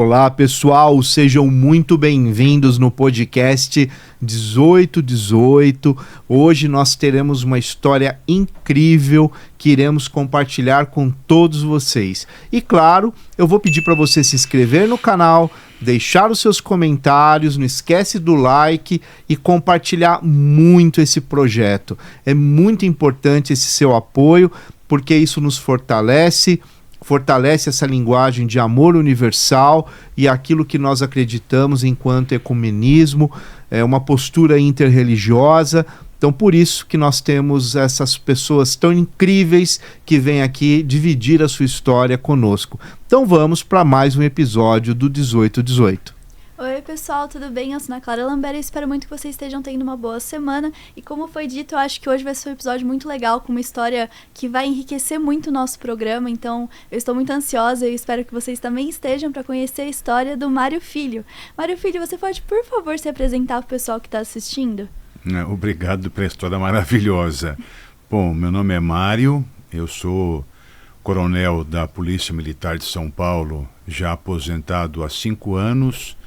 Olá pessoal, sejam muito bem-vindos no podcast 1818. Hoje nós teremos uma história incrível que iremos compartilhar com todos vocês. E claro, eu vou pedir para você se inscrever no canal, deixar os seus comentários, não esquece do like e compartilhar muito esse projeto. É muito importante esse seu apoio, porque isso nos fortalece essa linguagem de amor universal e aquilo que nós acreditamos enquanto ecumenismo, uma postura interreligiosa. Então, por isso que nós temos essas pessoas tão incríveis que vêm aqui dividir a sua história conosco. Então, vamos para mais um episódio do 1818. Oi pessoal, tudo bem? Eu sou Ana Clara Lambert e espero muito que vocês estejam tendo uma boa semana. E como foi dito, eu acho que hoje vai ser um episódio muito legal, com uma história que vai enriquecer muito o nosso programa. Então eu estou muito ansiosa e espero que vocês também estejam para conhecer a história do Mário Filho. Mário Filho, você pode por favor se apresentar para o pessoal que está assistindo? Obrigado pela história maravilhosa. Bom, meu nome é Mário, eu sou coronel da Polícia Militar de São Paulo, já aposentado há 5 anos.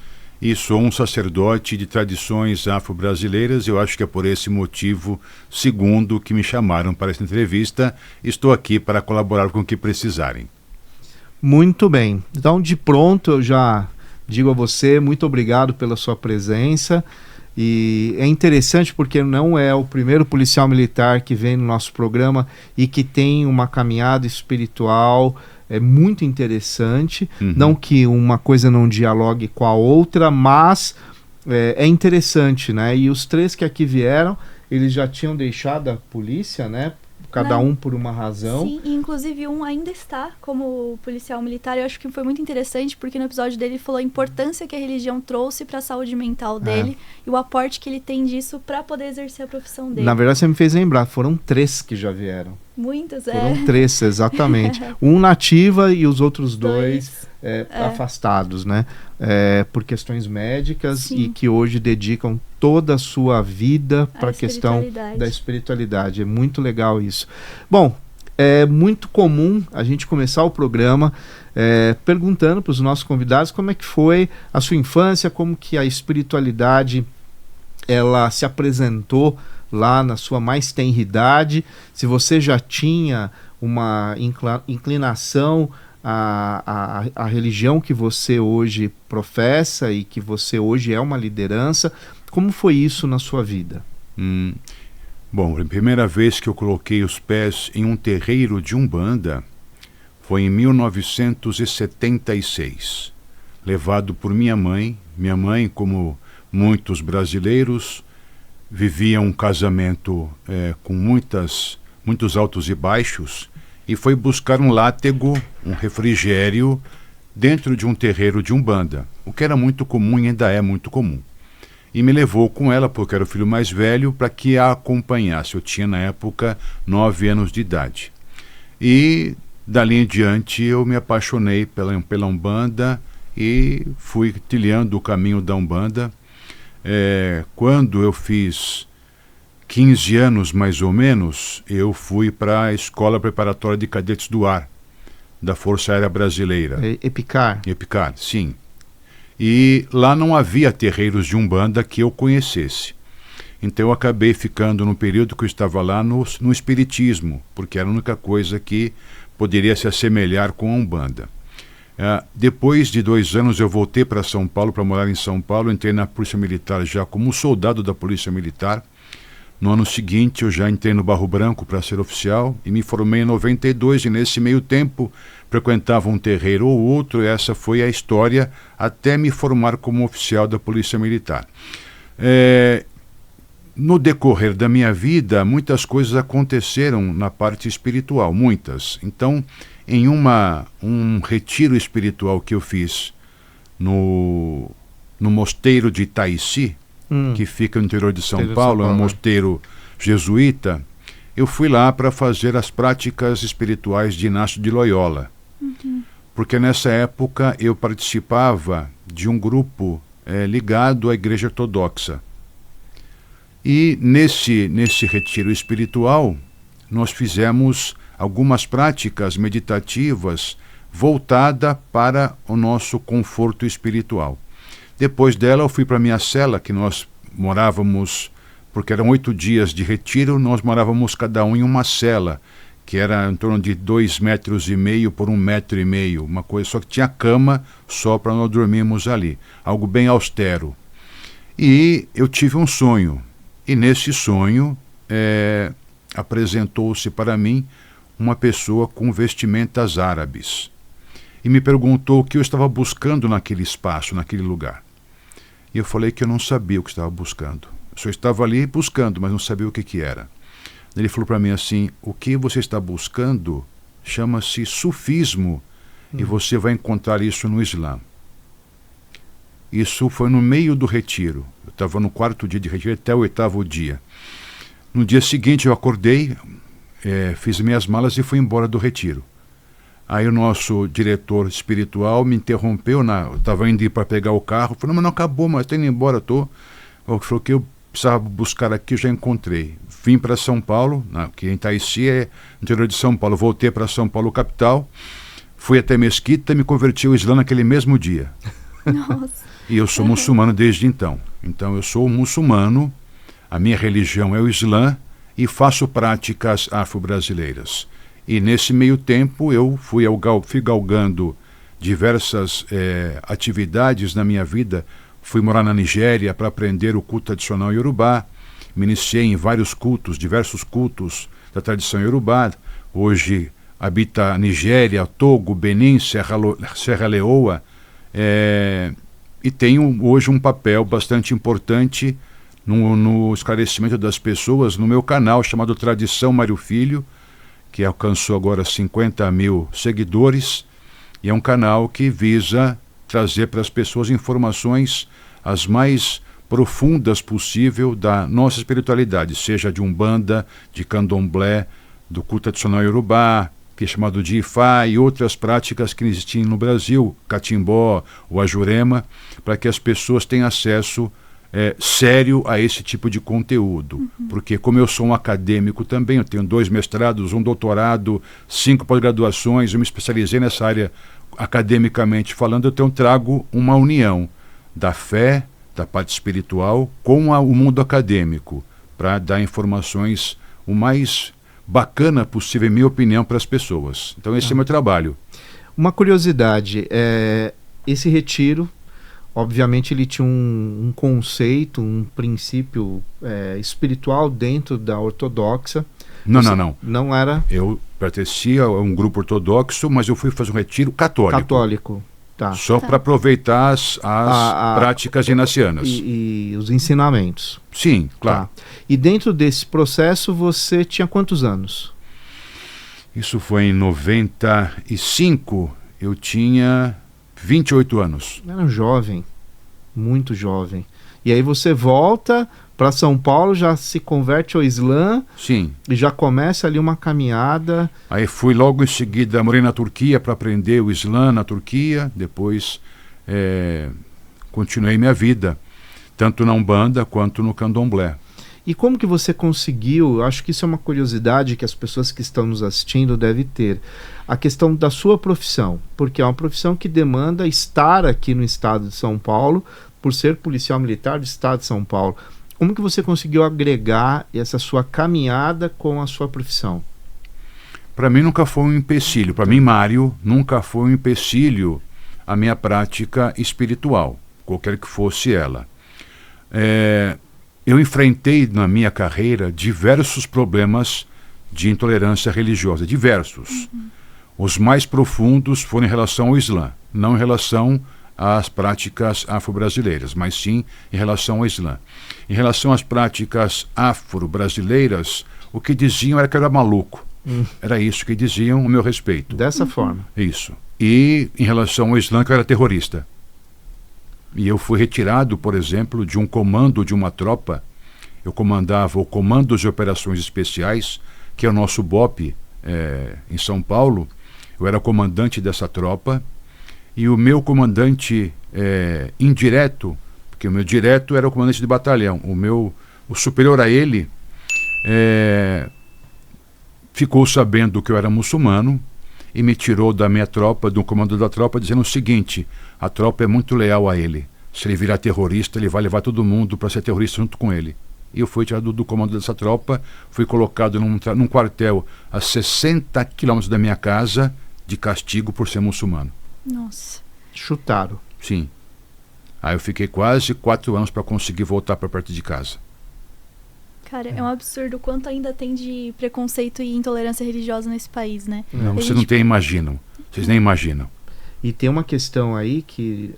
E sou um sacerdote de tradições afro-brasileiras. Eu acho que é por esse motivo, segundo, que me chamaram para essa entrevista. Estou aqui para colaborar com o que precisarem. Muito bem. Então, de pronto, eu já digo a você, muito obrigado pela sua presença. E é interessante porque não é o primeiro policial militar que vem no nosso programa e que tem uma caminhada espiritual muito interessante. Não que uma coisa não dialogue com a outra, mas é interessante, né? E os 3 que aqui vieram, eles já tinham deixado a polícia, né? Cada um por uma razão. Sim, e inclusive um ainda está como policial militar. Eu acho que foi muito interessante porque no episódio dele ele falou a importância que a religião trouxe para a saúde mental dele e o aporte que ele tem disso para poder exercer a profissão dele. Na verdade, você me fez lembrar, foram 3 que já vieram. Muitos, Foram 3, exatamente. Um nativa e os outros 2 afastados, né? Por questões médicas. Sim. E que hoje dedicam toda a sua vida para a questão da espiritualidade. É muito legal isso. Bom, é muito comum a gente começar o programa perguntando para os nossos convidados como é que foi a sua infância, como que a espiritualidade ela se apresentou lá na sua mais tenra idade, se você já tinha uma inclinação à religião que você hoje professa e que você hoje é uma liderança. Como foi isso na sua vida? Bom, a primeira vez que eu coloquei os pés em um terreiro de Umbanda foi em 1976, levado por minha mãe. Minha mãe, como muitos brasileiros, vivia um casamento com muitos altos e baixos e foi buscar um látego, um refrigério, dentro de um terreiro de Umbanda, o que era muito comum e ainda é muito comum. E me levou com ela, porque era o filho mais velho, para que a acompanhasse. Eu tinha, na época, 9 anos de idade. E, dali em diante, eu me apaixonei pela Umbanda e fui trilhando o caminho da Umbanda. Quando eu fiz 15 anos, mais ou menos, eu fui para a Escola Preparatória de Cadetes do Ar, da Força Aérea Brasileira. EPICAR? EPICAR, sim. E lá não havia terreiros de Umbanda que eu conhecesse. Então eu acabei ficando no período que eu estava lá no Espiritismo, porque era a única coisa que poderia se assemelhar com a Umbanda. Depois de 2 anos eu voltei para São Paulo, para morar em São Paulo. Entrei na Polícia Militar já como soldado da Polícia Militar. No ano seguinte eu já entrei no Barro Branco para ser oficial e me formei em 92, e nesse meio tempo frequentava um terreiro ou outro. Essa foi a história até me formar como oficial da Polícia Militar. No decorrer da minha vida, muitas coisas aconteceram na parte espiritual, muitas. Então, em um retiro espiritual que eu fiz no mosteiro de Itaici, que fica no interior de São Paulo, é um mosteiro jesuíta, eu fui lá para fazer as práticas espirituais de Inácio de Loyola. Porque nessa época eu participava de um grupo ligado à Igreja Ortodoxa. E nesse retiro espiritual, nós fizemos algumas práticas meditativas voltada para o nosso conforto espiritual. Depois dela eu fui para a minha cela, que nós morávamos, porque eram 8 dias de retiro, nós morávamos cada um em uma cela, que era em torno de 2,5 metros por 1,5 metro, uma coisa, só que tinha cama só para nós dormirmos ali, algo bem austero. E eu tive um sonho, e nesse sonho apresentou-se para mim uma pessoa com vestimentas árabes e me perguntou o que eu estava buscando naquele espaço, naquele lugar. E eu falei que eu não sabia o que estava buscando. Eu só estava ali buscando, mas não sabia o que era. Ele falou para mim assim: o que você está buscando chama-se sufismo e você vai encontrar isso no Islã. Isso foi no meio do retiro. Eu estava no 4º dia de retiro até o 8º dia. No dia seguinte eu acordei, fiz minhas malas e fui embora do retiro. Aí o nosso diretor espiritual me interrompeu, eu estava indo para pegar o carro, falou: mas não acabou, mas estou indo embora, estou. Ele falou que eu precisava buscar aqui, eu já encontrei. Vim para São Paulo, que em Itaici é interior de São Paulo, voltei para São Paulo capital, fui até Mesquita e me converti ao Islã naquele mesmo dia. Nossa. E eu sou muçulmano desde então. Então eu sou muçulmano, a minha religião é o Islã e faço práticas afro-brasileiras. E nesse meio tempo eu fui galgando diversas atividades na minha vida. Fui morar na Nigéria para aprender o culto tradicional iorubá. Me iniciei em vários cultos, diversos cultos da tradição iorubá. Hoje habito a Nigéria, Togo, Benin, Serra Leoa. E tenho hoje um papel bastante importante no esclarecimento das pessoas no meu canal chamado Tradição Mário Filho, que alcançou agora 50 mil seguidores, e é um canal que visa trazer para as pessoas informações as mais profundas possível da nossa espiritualidade, seja de Umbanda, de Candomblé, do culto tradicional iorubá, que é chamado de Ifá, e outras práticas que existem no Brasil, Catimbó, o Ajurema, para que as pessoas tenham acesso sério a esse tipo de conteúdo. Porque como eu sou um acadêmico também, eu tenho 2 mestrados, um doutorado, 5 pós-graduações, eu me especializei nessa área academicamente falando, então trago uma união da fé, da parte espiritual, com o mundo acadêmico, para dar informações o mais bacana possível, em minha opinião, para as pessoas. Então esse é o meu trabalho. Uma curiosidade, esse retiro, obviamente ele tinha um conceito, um princípio espiritual dentro da ortodoxa. Não. Não era? Eu pertencia a um grupo ortodoxo, mas eu fui fazer um retiro católico. Católico, tá. Só para aproveitar as práticas inacianas. E os ensinamentos. Sim, claro. Tá. E dentro desse processo você tinha quantos anos? Isso foi em 95, eu tinha 28 anos. Era jovem, muito jovem. E aí você volta para São Paulo, já se converte ao Islã. Sim. E já começa ali uma caminhada. Aí fui logo em seguida, morei na Turquia para aprender o Islã na Turquia. Depois continuei minha vida, tanto na Umbanda quanto no Candomblé. E como que você conseguiu, eu acho que isso é uma curiosidade que as pessoas que estão nos assistindo devem ter, a questão da sua profissão, porque é uma profissão que demanda estar aqui no estado de São Paulo, por ser policial militar do estado de São Paulo. Como que você conseguiu agregar essa sua caminhada com a sua profissão? Para mim nunca foi um empecilho, para mim, Mário, nunca foi um empecilho a minha prática espiritual, qualquer que fosse ela. Eu enfrentei na minha carreira diversos problemas de intolerância religiosa, diversos. Os mais profundos foram em relação ao Islã, não em relação às práticas afro-brasileiras, mas sim em relação ao Islã. Em relação às práticas afro-brasileiras, o que diziam era que eu era maluco. Era isso que diziam a meu respeito. Dessa forma. Isso. E em relação ao Islã, que eu era terrorista. E eu fui retirado, por exemplo, de um comando de uma tropa. Eu comandava o Comando de Operações Especiais, que é o nosso BOP em São Paulo. Eu era comandante dessa tropa. E o meu comandante indireto, porque o meu direto era o comandante de batalhão, o superior a ele ficou sabendo que eu era muçulmano e me tirou da minha tropa, do comando da tropa, dizendo o seguinte: a tropa é muito leal a ele. Se ele virar terrorista, ele vai levar todo mundo para ser terrorista junto com ele. E eu fui tirado do comando dessa tropa, fui colocado num quartel a 60 quilômetros da minha casa, de castigo por ser muçulmano. Nossa. Chutaram. Sim. Aí eu fiquei quase 4 anos para conseguir voltar para perto de casa. Cara, é um absurdo o quanto ainda tem de preconceito e intolerância religiosa nesse país, né? Não, vocês não imaginam. Vocês nem imaginam. E tem uma questão aí que,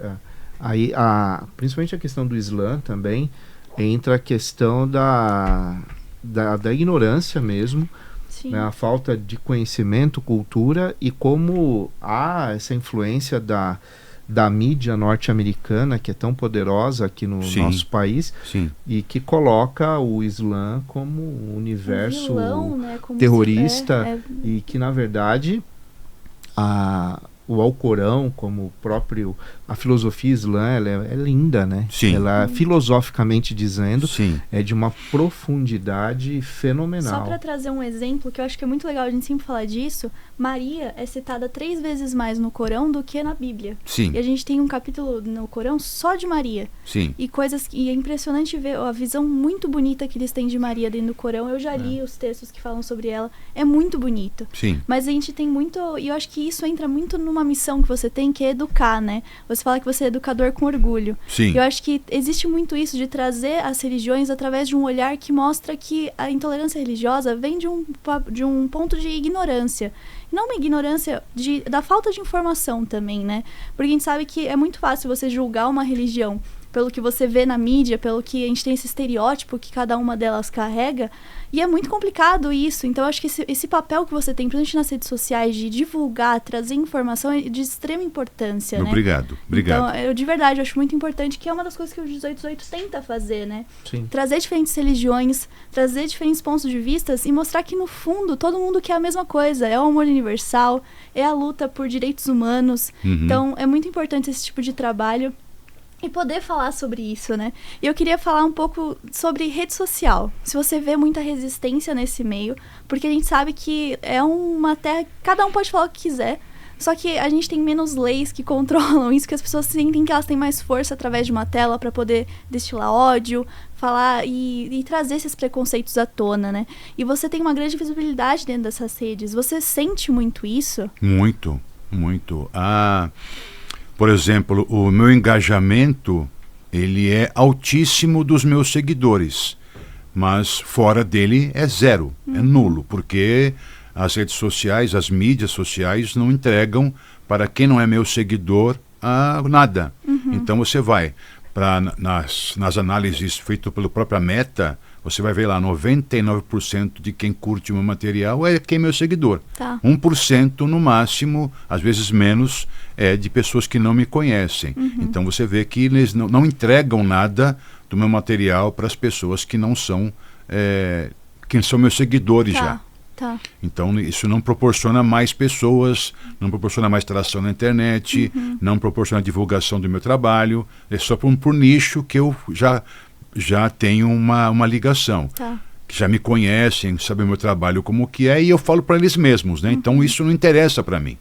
principalmente a questão do Islã também, entra a questão da ignorância mesmo, né? A falta de conhecimento, cultura, e como há essa influência da mídia norte-americana, que é tão poderosa aqui no nosso país, e que coloca o Islã como um universo vilão, né? Como terrorista, e que, na verdade, o Alcorão, como a filosofia islã, ela é linda, né? Sim. Ela, filosoficamente dizendo, Sim. é de uma profundidade fenomenal. Só para trazer um exemplo, que eu acho que é muito legal a gente sempre falar disso, Maria é citada 3 vezes mais no Corão do que na Bíblia. Sim. E a gente tem um capítulo no Corão só de Maria. Sim. E é impressionante ver a visão muito bonita que eles têm de Maria dentro do Corão. Eu já li os textos que falam sobre ela. É muito bonito. Sim. Mas a gente tem muito... E eu acho que isso entra muito numa missão que você tem, que é educar, né? Você fala que você é educador com orgulho. Sim. Eu acho que existe muito isso de trazer as religiões através de um olhar que mostra que a intolerância religiosa vem de um ponto de ignorância. Não uma ignorância da falta de informação também, né? Porque a gente sabe que é muito fácil você julgar uma religião pelo que você vê na mídia, pelo que a gente tem esse estereótipo que cada uma delas carrega, e é muito complicado isso. Então eu acho que esse papel que você tem, principalmente nas redes sociais, de divulgar, trazer informação, é de extrema importância, né? Obrigado. Então, eu de verdade acho muito importante, que é uma das coisas que o 1818 tenta fazer, né? Sim. Trazer diferentes religiões, trazer diferentes pontos de vista e mostrar que, no fundo, todo mundo quer a mesma coisa. É o amor universal, é a luta por direitos humanos. Então, é muito importante esse tipo de trabalho e poder falar sobre isso, né? E eu queria falar um pouco sobre rede social. Se você vê muita resistência nesse meio, porque a gente sabe que é uma terra... Cada um pode falar o que quiser, só que a gente tem menos leis que controlam isso, que as pessoas sentem que elas têm mais força através de uma tela para poder destilar ódio, falar e trazer esses preconceitos à tona, né? E você tem uma grande visibilidade dentro dessas redes. Você sente muito isso? Muito, muito. Por exemplo, o meu engajamento, ele é altíssimo dos meus seguidores, mas fora dele é zero, é nulo, porque as redes sociais, as mídias sociais não entregam para quem não é meu seguidor nada. Então você vai nas análises feitas pela própria Meta, você vai ver lá, 99% de quem curte o meu material é quem é meu seguidor. Tá. 1% no máximo, às vezes menos, é de pessoas que não me conhecem. Então você vê que eles não entregam nada do meu material para as pessoas que não são, que são meus seguidores já. Tá. Então isso não proporciona mais pessoas, não proporciona mais tração na internet, não proporciona divulgação do meu trabalho, é só por nicho que eu já tenho uma ligação, que já me conhecem, sabem o meu trabalho como que é, e eu falo para eles mesmos, né? Então isso não interessa para mim.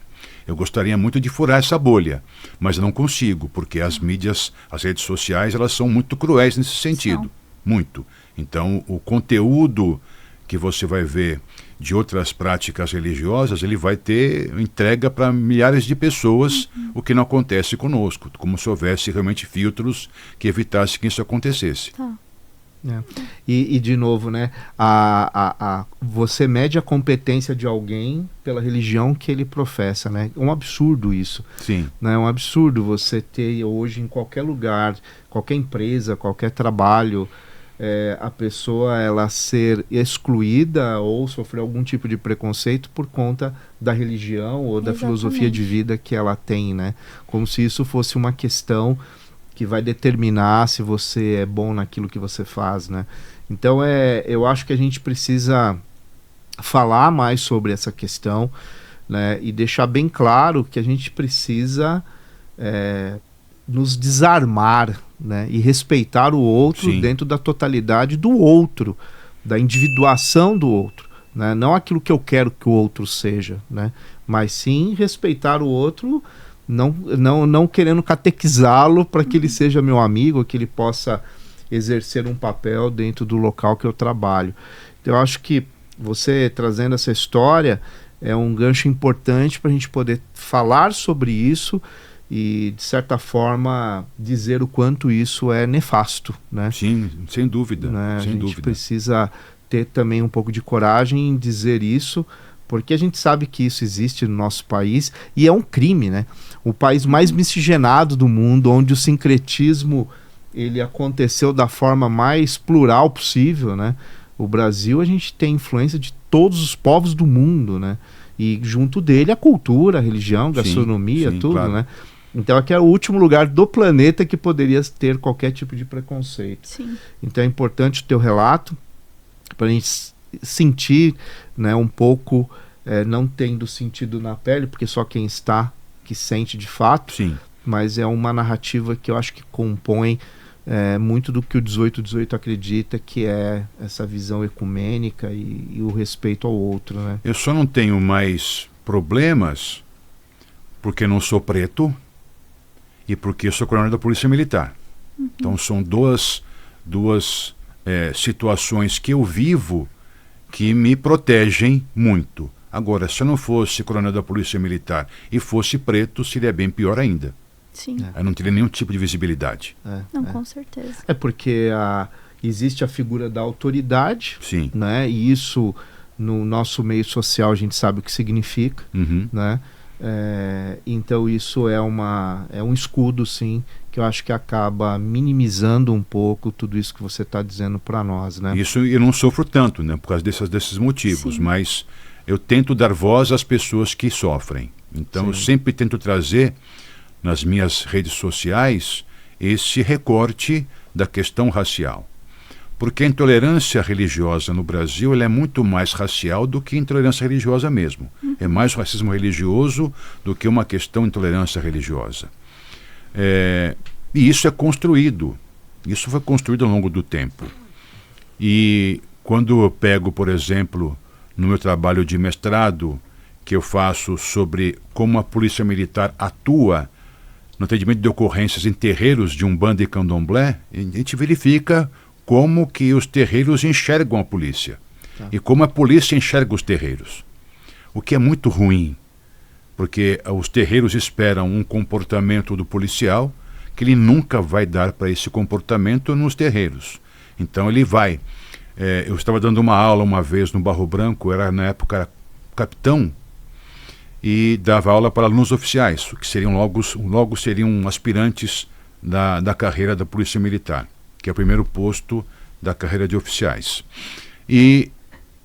Eu gostaria muito de furar essa bolha, mas eu não consigo, porque as mídias, as redes sociais, elas são muito cruéis nesse sentido, muito. Então o conteúdo que você vai ver de outras práticas religiosas, ele vai ter entrega para milhares de pessoas, o que não acontece conosco, como se houvesse realmente filtros que evitassem que isso acontecesse. E de novo, né, você mede a competência de alguém pela religião que ele professa, né? É um absurdo isso. Sim. Né? É um absurdo você ter hoje em qualquer lugar, qualquer empresa, qualquer trabalho, a pessoa ela ser excluída ou sofrer algum tipo de preconceito por conta da religião ou da filosofia de vida que ela tem, né? Como se isso fosse uma questão que vai determinar se você é bom naquilo que você faz, né? Então eu acho que a gente precisa falar mais sobre essa questão, né? E deixar bem claro que a gente precisa nos desarmar, né, e respeitar o outro dentro da totalidade do outro, da individuação do outro, né? Não aquilo que eu quero que o outro seja, né? Mas sim respeitar o outro, não querendo catequizá-lo para que ele seja meu amigo, que ele possa exercer um papel dentro do local que eu trabalho. Então, eu acho que você trazendo essa história é um gancho importante para a gente poder falar sobre isso e, de certa forma, dizer o quanto isso é nefasto, né? Sim, sem dúvida. Né? Sem a gente dúvida. precisa ter também um pouco de coragem em dizer isso, porque a gente sabe que isso existe no nosso país e é um crime, né? O país mais miscigenado do mundo, onde o sincretismo ele aconteceu da forma mais plural possível, né? O Brasil, a gente tem influência de todos os povos do mundo, né? E junto dele a cultura, a religião, gastronomia, sim, tudo, claro. né? Então aqui é o último lugar do planeta que poderia ter qualquer tipo de preconceito. Sim. Então é importante o teu relato para a gente sentir, né, um pouco, não tendo sentido na pele, porque só quem está que sente de fato, Sim. mas é uma narrativa que eu acho que compõe muito do que o 1818 acredita, que é essa visão ecumênica e o respeito ao outro, né? Eu só não tenho mais problemas porque não sou preto e porque eu sou coronel da Polícia Militar. Então são duas situações que eu vivo que me protegem muito. Agora, se eu não fosse coronel da Polícia Militar e fosse preto, seria bem pior ainda. Sim. Eu não teria nenhum tipo de visibilidade. Não, com certeza. É porque existe a figura da autoridade, Sim. né? E isso, no nosso meio social, a gente sabe o que significa, Uhum. né? Então isso é um escudo, sim, que eu acho que acaba minimizando um pouco tudo isso que você está dizendo para nós, né? Isso eu não sofro tanto, né, por causa desses motivos, Sim. mas eu tento dar voz às pessoas que sofrem. Então eu sempre tento trazer nas minhas redes sociais esse recorte da questão racial. Porque a intolerância religiosa no Brasil ela é muito mais racial do que intolerância religiosa mesmo. É mais racismo religioso do que uma questão de intolerância religiosa. E isso é construído. Isso foi construído ao longo do tempo. E quando eu pego, por exemplo, no meu trabalho de mestrado, que eu faço sobre como a Polícia Militar atua no atendimento de ocorrências em terreiros de Umbanda e Candomblé, a gente verifica como que os terreiros enxergam a polícia e como a polícia enxerga os terreiros. O que é muito ruim, porque os terreiros esperam um comportamento do policial que ele nunca vai dar para esse comportamento nos terreiros. Então ele vai. Eu estava dando uma aula uma vez no Barro Branco, na época capitão, e dava aula para alunos oficiais, que seriam logo seriam aspirantes da carreira da Polícia Militar, que é o primeiro posto da carreira de oficiais. E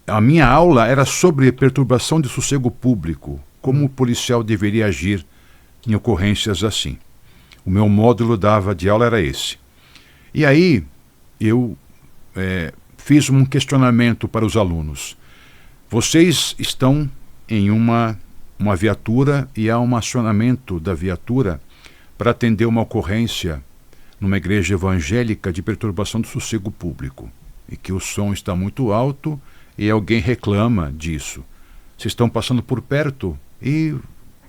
a minha aula era sobre perturbação de sossego público, como o policial deveria agir em ocorrências assim. O meu módulo de aula era esse. E aí eu fiz um questionamento para os alunos. Vocês estão em uma viatura e há um acionamento da viatura para atender uma ocorrência numa igreja evangélica de perturbação do sossego público e que o som está muito alto e alguém reclama disso. Vocês estão passando por perto e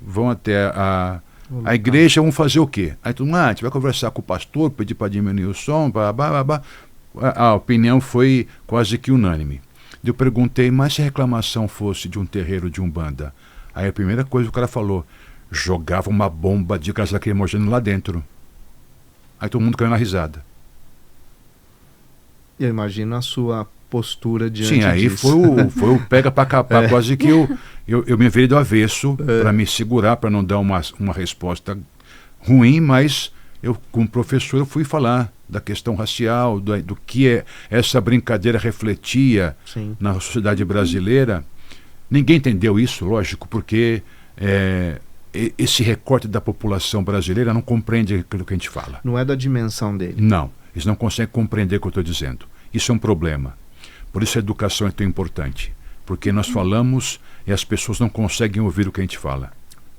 vão até a igreja, vão fazer o quê? Aí tu, a gente vai conversar com o pastor, pedir para diminuir o som, a opinião foi quase que unânime. Eu perguntei, mas se a reclamação fosse de um terreiro de Umbanda? Aí a primeira coisa que o cara falou, jogava uma bomba de gás lacrimogêneo lá dentro. Aí todo mundo caiu na risada. Eu imagino a sua postura diante disso. Sim, aí foi o pega para capar, quase que eu me virei do avesso para me segurar, para não dar uma resposta ruim, mas eu, como professor, eu fui falar da questão racial, do que essa brincadeira refletia na sociedade brasileira. Ninguém entendeu isso, lógico, porque esse recorte da população brasileira não compreende aquilo que a gente fala. Não é da dimensão dele. Não, eles não conseguem compreender o que eu estou dizendo. Isso é um problema. Por isso a educação é tão importante. Porque nós falamos e as pessoas não conseguem ouvir o que a gente fala.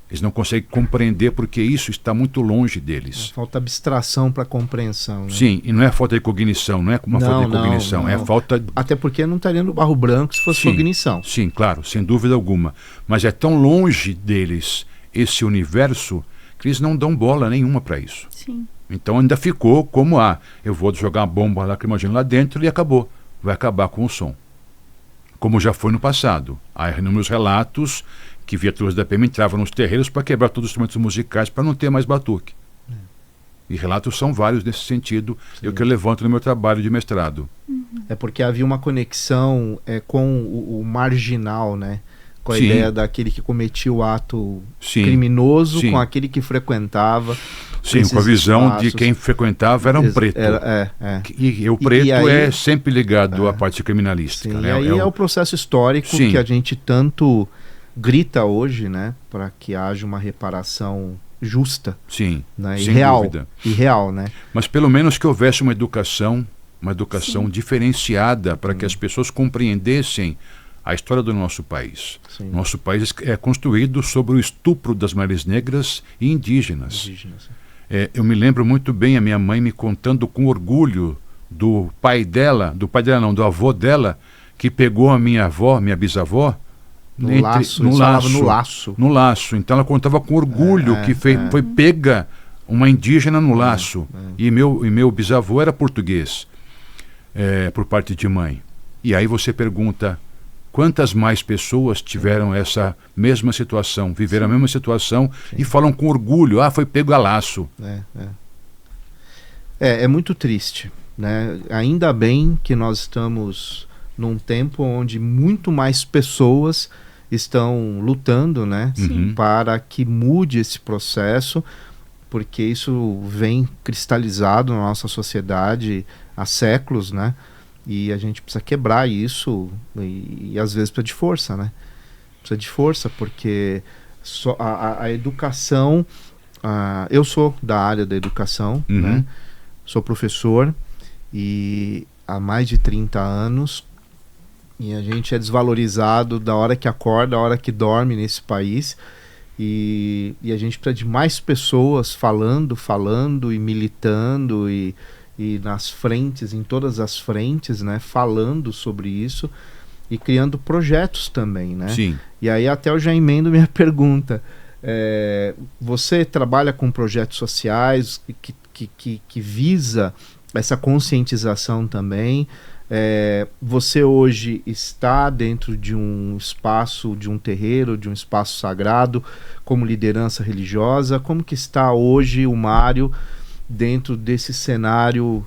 Eles não conseguem compreender porque isso está muito longe deles. Falta abstração para compreensão. Né? Sim, e não é falta de cognição, não é uma falta de cognição, não. é falta... Até porque não estaria no barro branco se fosse cognição. Sim, claro, sem dúvida alguma. Mas é tão longe deles esse universo que eles não dão bola nenhuma para isso. Sim. Então ainda ficou como, eu vou jogar uma bomba lacrimogênea lá dentro e acabou. Vai acabar com o som. Como já foi no passado. Há inúmeros relatos que viaturas da PM entravam nos terreiros para quebrar todos os instrumentos musicais para não ter mais batuque. E relatos são vários nesse sentido, eu que levanto no meu trabalho de mestrado. É porque havia uma conexão com o marginal, né? Com a ideia daquele que cometia o ato criminoso, com aquele que frequentava. Sim, com a visão espaços. De quem frequentava era um preto. E o preto aí, é sempre ligado à parte criminalística. Sim, né? E aí é o processo histórico que a gente tanto grita hoje, né? Para que haja uma reparação justa. Sim, né? Sem dúvida. E real, né? Mas pelo menos que houvesse uma educação diferenciada para que as pessoas compreendessem a história do nosso país. Sim. Nosso país é construído sobre o estupro das mulheres negras e indígenas. Eu me lembro muito bem a minha mãe me contando com orgulho do avô dela, que pegou a minha bisavó, no laço. Então ela contava com orgulho que foi pega uma indígena no laço. E meu bisavô era português, por parte de mãe. E aí você pergunta, quantas mais pessoas tiveram essa mesma situação, viveram a mesma situação e falam com orgulho, foi pego a laço. É muito triste, né? Ainda bem que nós estamos num tempo onde muito mais pessoas estão lutando, né? Para que mude esse processo, porque isso vem cristalizado na nossa sociedade há séculos, né? E a gente precisa quebrar isso e às vezes precisa de força, né? Precisa de força, porque a educação... eu sou da área da educação, né? Sou professor e há mais de 30 anos e a gente é desvalorizado da hora que acorda, da hora que dorme nesse país e a gente precisa de mais pessoas falando e militando e nas frentes, em todas as frentes, né, falando sobre isso e criando projetos também, né? Sim. E aí até eu já emendo minha pergunta. Você trabalha com projetos sociais que visa essa conscientização também. Você hoje está dentro de um espaço, de um terreiro, de um espaço sagrado, como liderança religiosa. Como que está hoje o Mário dentro desse cenário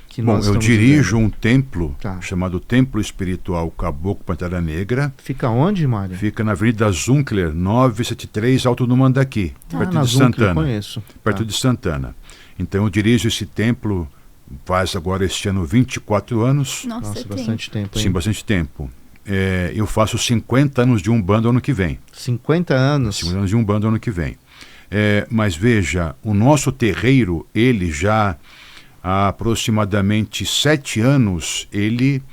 que nós estamos vivendo? Eu dirijo vivendo? um templo chamado Templo Espiritual Caboclo Pantera Negra. Fica onde, Mário? Fica na Avenida Zunkler, 973, Alto do Mandaqui, perto de Santana. Conheço. Perto de Santana. Então eu dirijo esse templo, faz agora este ano 24 anos. Nossa, bastante tempo, hein? Sim, bastante tempo. Eu faço 50 anos de Umbanda ano que vem. 50 anos? 50 anos de Umbanda ano que vem. Mas veja, o nosso terreiro, ele já há aproximadamente 7 anos, ele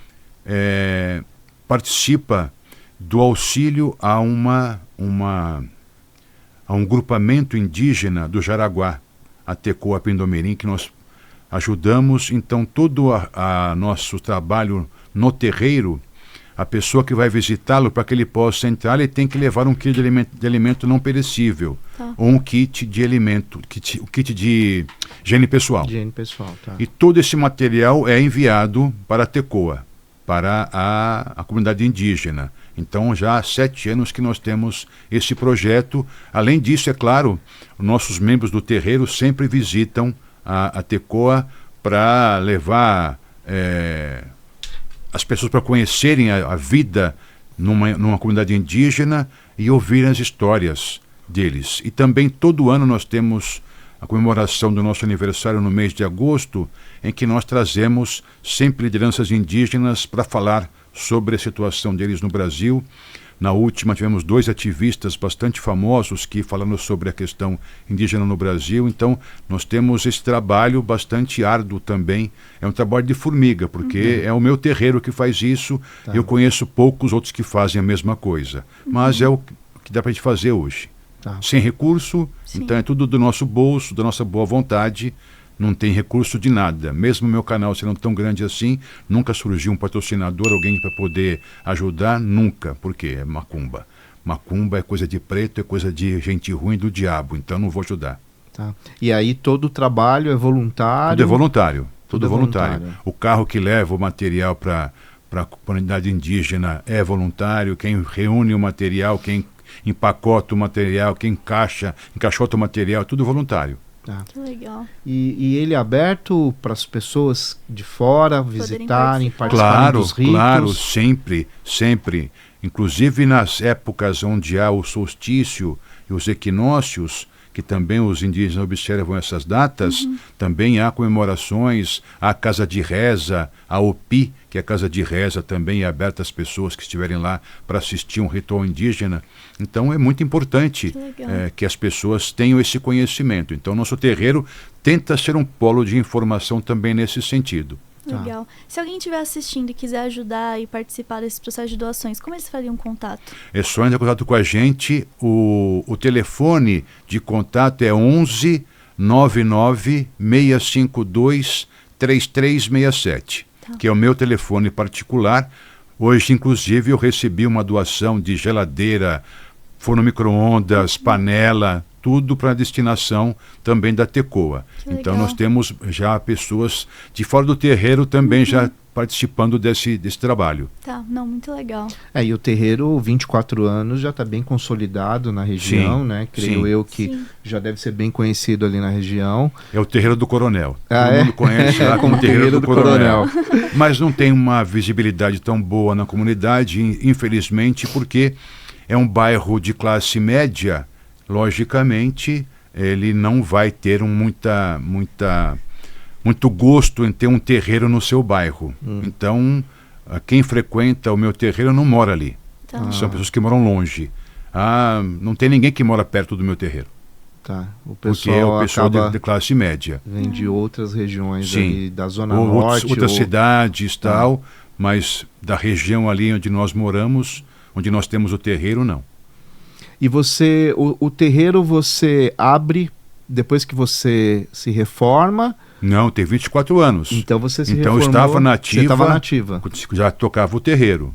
participa do auxílio a um grupamento indígena do Jaraguá, a Tecoa Pindomirim, que nós ajudamos. Então todo nosso trabalho no terreiro, a pessoa que vai visitá-lo, para que ele possa entrar, ele tem que levar um kit de alimento não perecível, ou um kit de alimento, o kit de higiene pessoal. Higiene pessoal, tá. E todo esse material é enviado para a Tecoa, para a comunidade indígena. Então já há 7 anos que nós temos esse projeto. Além disso, é claro, nossos membros do terreiro sempre visitam a Tecoa para levar as pessoas para conhecerem a vida numa comunidade indígena e ouvirem as histórias deles. E também todo ano nós temos a comemoração do nosso aniversário no mês de agosto, em que nós trazemos sempre lideranças indígenas para falar sobre a situação deles no Brasil. Na última tivemos 2 ativistas bastante famosos que falaram sobre a questão indígena no Brasil. Então nós temos esse trabalho bastante árduo também. É um trabalho de formiga, porque é o meu terreiro que faz isso. Eu conheço poucos outros que fazem a mesma coisa. Mas é o que dá para a gente fazer hoje. Tá. Sem recurso, Sim. então é tudo do nosso bolso, da nossa boa vontade, não tem recurso de nada. Mesmo o meu canal sendo tão grande assim, nunca surgiu um patrocinador, alguém para poder ajudar, nunca, porque é macumba. Macumba é coisa de preto, é coisa de gente ruim, do diabo, então não vou ajudar. Tá. E aí todo o trabalho é voluntário? Tudo é voluntário. Tudo é é voluntário. voluntário. O carro que leva o material para a comunidade indígena é voluntário. Quem reúne o material, quem empacota o material, quem encaixota o material, tudo voluntário. Tá. Que legal. E ele é aberto para as pessoas de fora visitarem, participarem Claro, dos ritos? claro, sempre, sempre. Inclusive nas épocas onde há o solstício e os equinócios, que também os indígenas observam essas datas, também há comemorações, há casa de reza, a OPI, que é a casa de reza, também é aberta às pessoas que estiverem lá para assistir um ritual indígena. Então é muito importante que as pessoas tenham esse conhecimento. Então nosso terreiro tenta ser um polo de informação também nesse sentido. Legal. Se alguém estiver assistindo e quiser ajudar e participar desse processo de doações, como eles fariam contato? É só entrar em contato com a gente. O telefone de contato é 11 99 652 3367, que é o meu telefone particular. Hoje, inclusive, eu recebi uma doação de geladeira, forno micro-ondas, panela, tudo para a destinação também da Tecoa. Então nós temos já pessoas de fora do terreiro também já participando desse trabalho. Tá, não, muito legal. E o terreiro, 24 anos, já está bem consolidado na região, Sim, né? Creio sim. eu que já deve ser bem conhecido ali na região. É o terreiro do Coronel. Ah, Todo mundo conhece lá como terreiro do Coronel. Mas não tem uma visibilidade tão boa na comunidade, infelizmente, porque é um bairro de classe média. Logicamente, ele não vai ter muito gosto em ter um terreiro no seu bairro. Então, quem frequenta o meu terreiro não mora ali. São pessoas que moram longe. Não tem ninguém que mora perto do meu terreiro. Tá. Porque é o pessoal de classe média. Vem de outras regiões Sim. ali da Zona Norte. Outras cidades tal, mas da região ali onde nós moramos, onde nós temos o terreiro, não. E você, o terreiro você abre depois que você se reforma? Não, tem 24 anos. Então você se reformou. Você estava nativa. Já tocava o terreiro.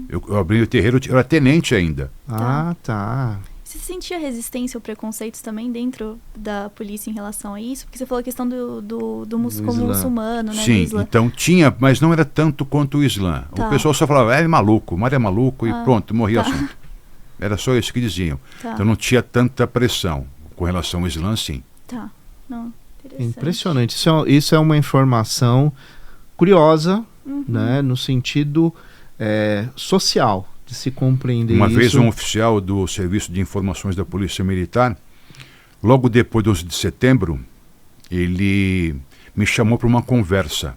Eu abri o terreiro, eu era tenente ainda. Tá. Você sentia resistência ou preconceitos também dentro da polícia em relação a isso? Porque você falou a questão do muçulmano, né? Sim, então tinha, mas não era tanto quanto o Islã. O pessoal só falava, é maluco, o mar é maluco, e pronto, morria o assunto. Era só isso que diziam. Então não tinha tanta pressão. Com relação ao Islã, sim. Não, interessante. Impressionante. Isso é uma informação curiosa, né, no sentido social, de se compreender Uma isso. vez um oficial do Serviço de Informações da Polícia Militar, logo depois do 11 de setembro, ele me chamou para uma conversa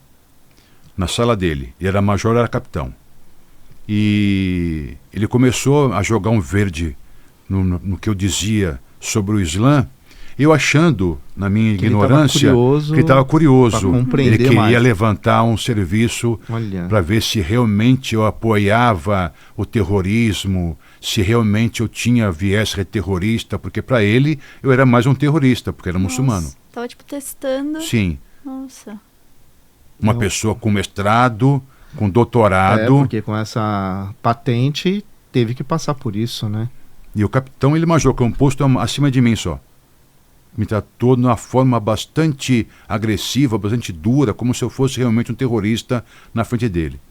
na sala dele. Ele era major, era capitão. E ele começou a jogar um verde no que eu dizia sobre o Islã, eu achando, na minha ignorância, que ele estava curioso. Ele queria levantar um serviço para ver se realmente eu apoiava o terrorismo, se realmente eu tinha viés terrorista, porque para ele eu era mais um terrorista, porque era muçulmano. Estava tipo testando. Sim. Nossa. Uma pessoa com mestrado, com doutorado. Porque com essa patente teve que passar por isso, né? E o capitão, ele major, que é um posto acima de mim só. Me tratou de uma forma bastante agressiva, bastante dura, como se eu fosse realmente um terrorista na frente dele.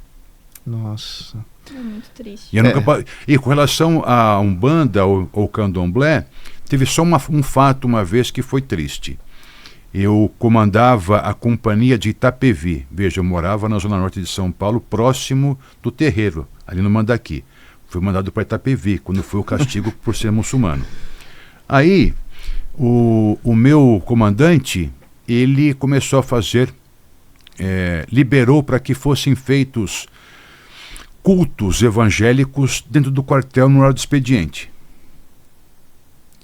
Nossa. É muito triste. E com relação a Umbanda ou Candomblé, teve só um fato uma vez que foi triste. Eu comandava a companhia de Itapevi. Veja, eu morava na zona norte de São Paulo, próximo do terreiro, ali no Mandaqui. Fui mandado para Itapevi, quando foi o castigo por ser muçulmano. Aí, o meu comandante, ele começou a fazer, liberou para que fossem feitos cultos evangélicos dentro do quartel no horário do expediente.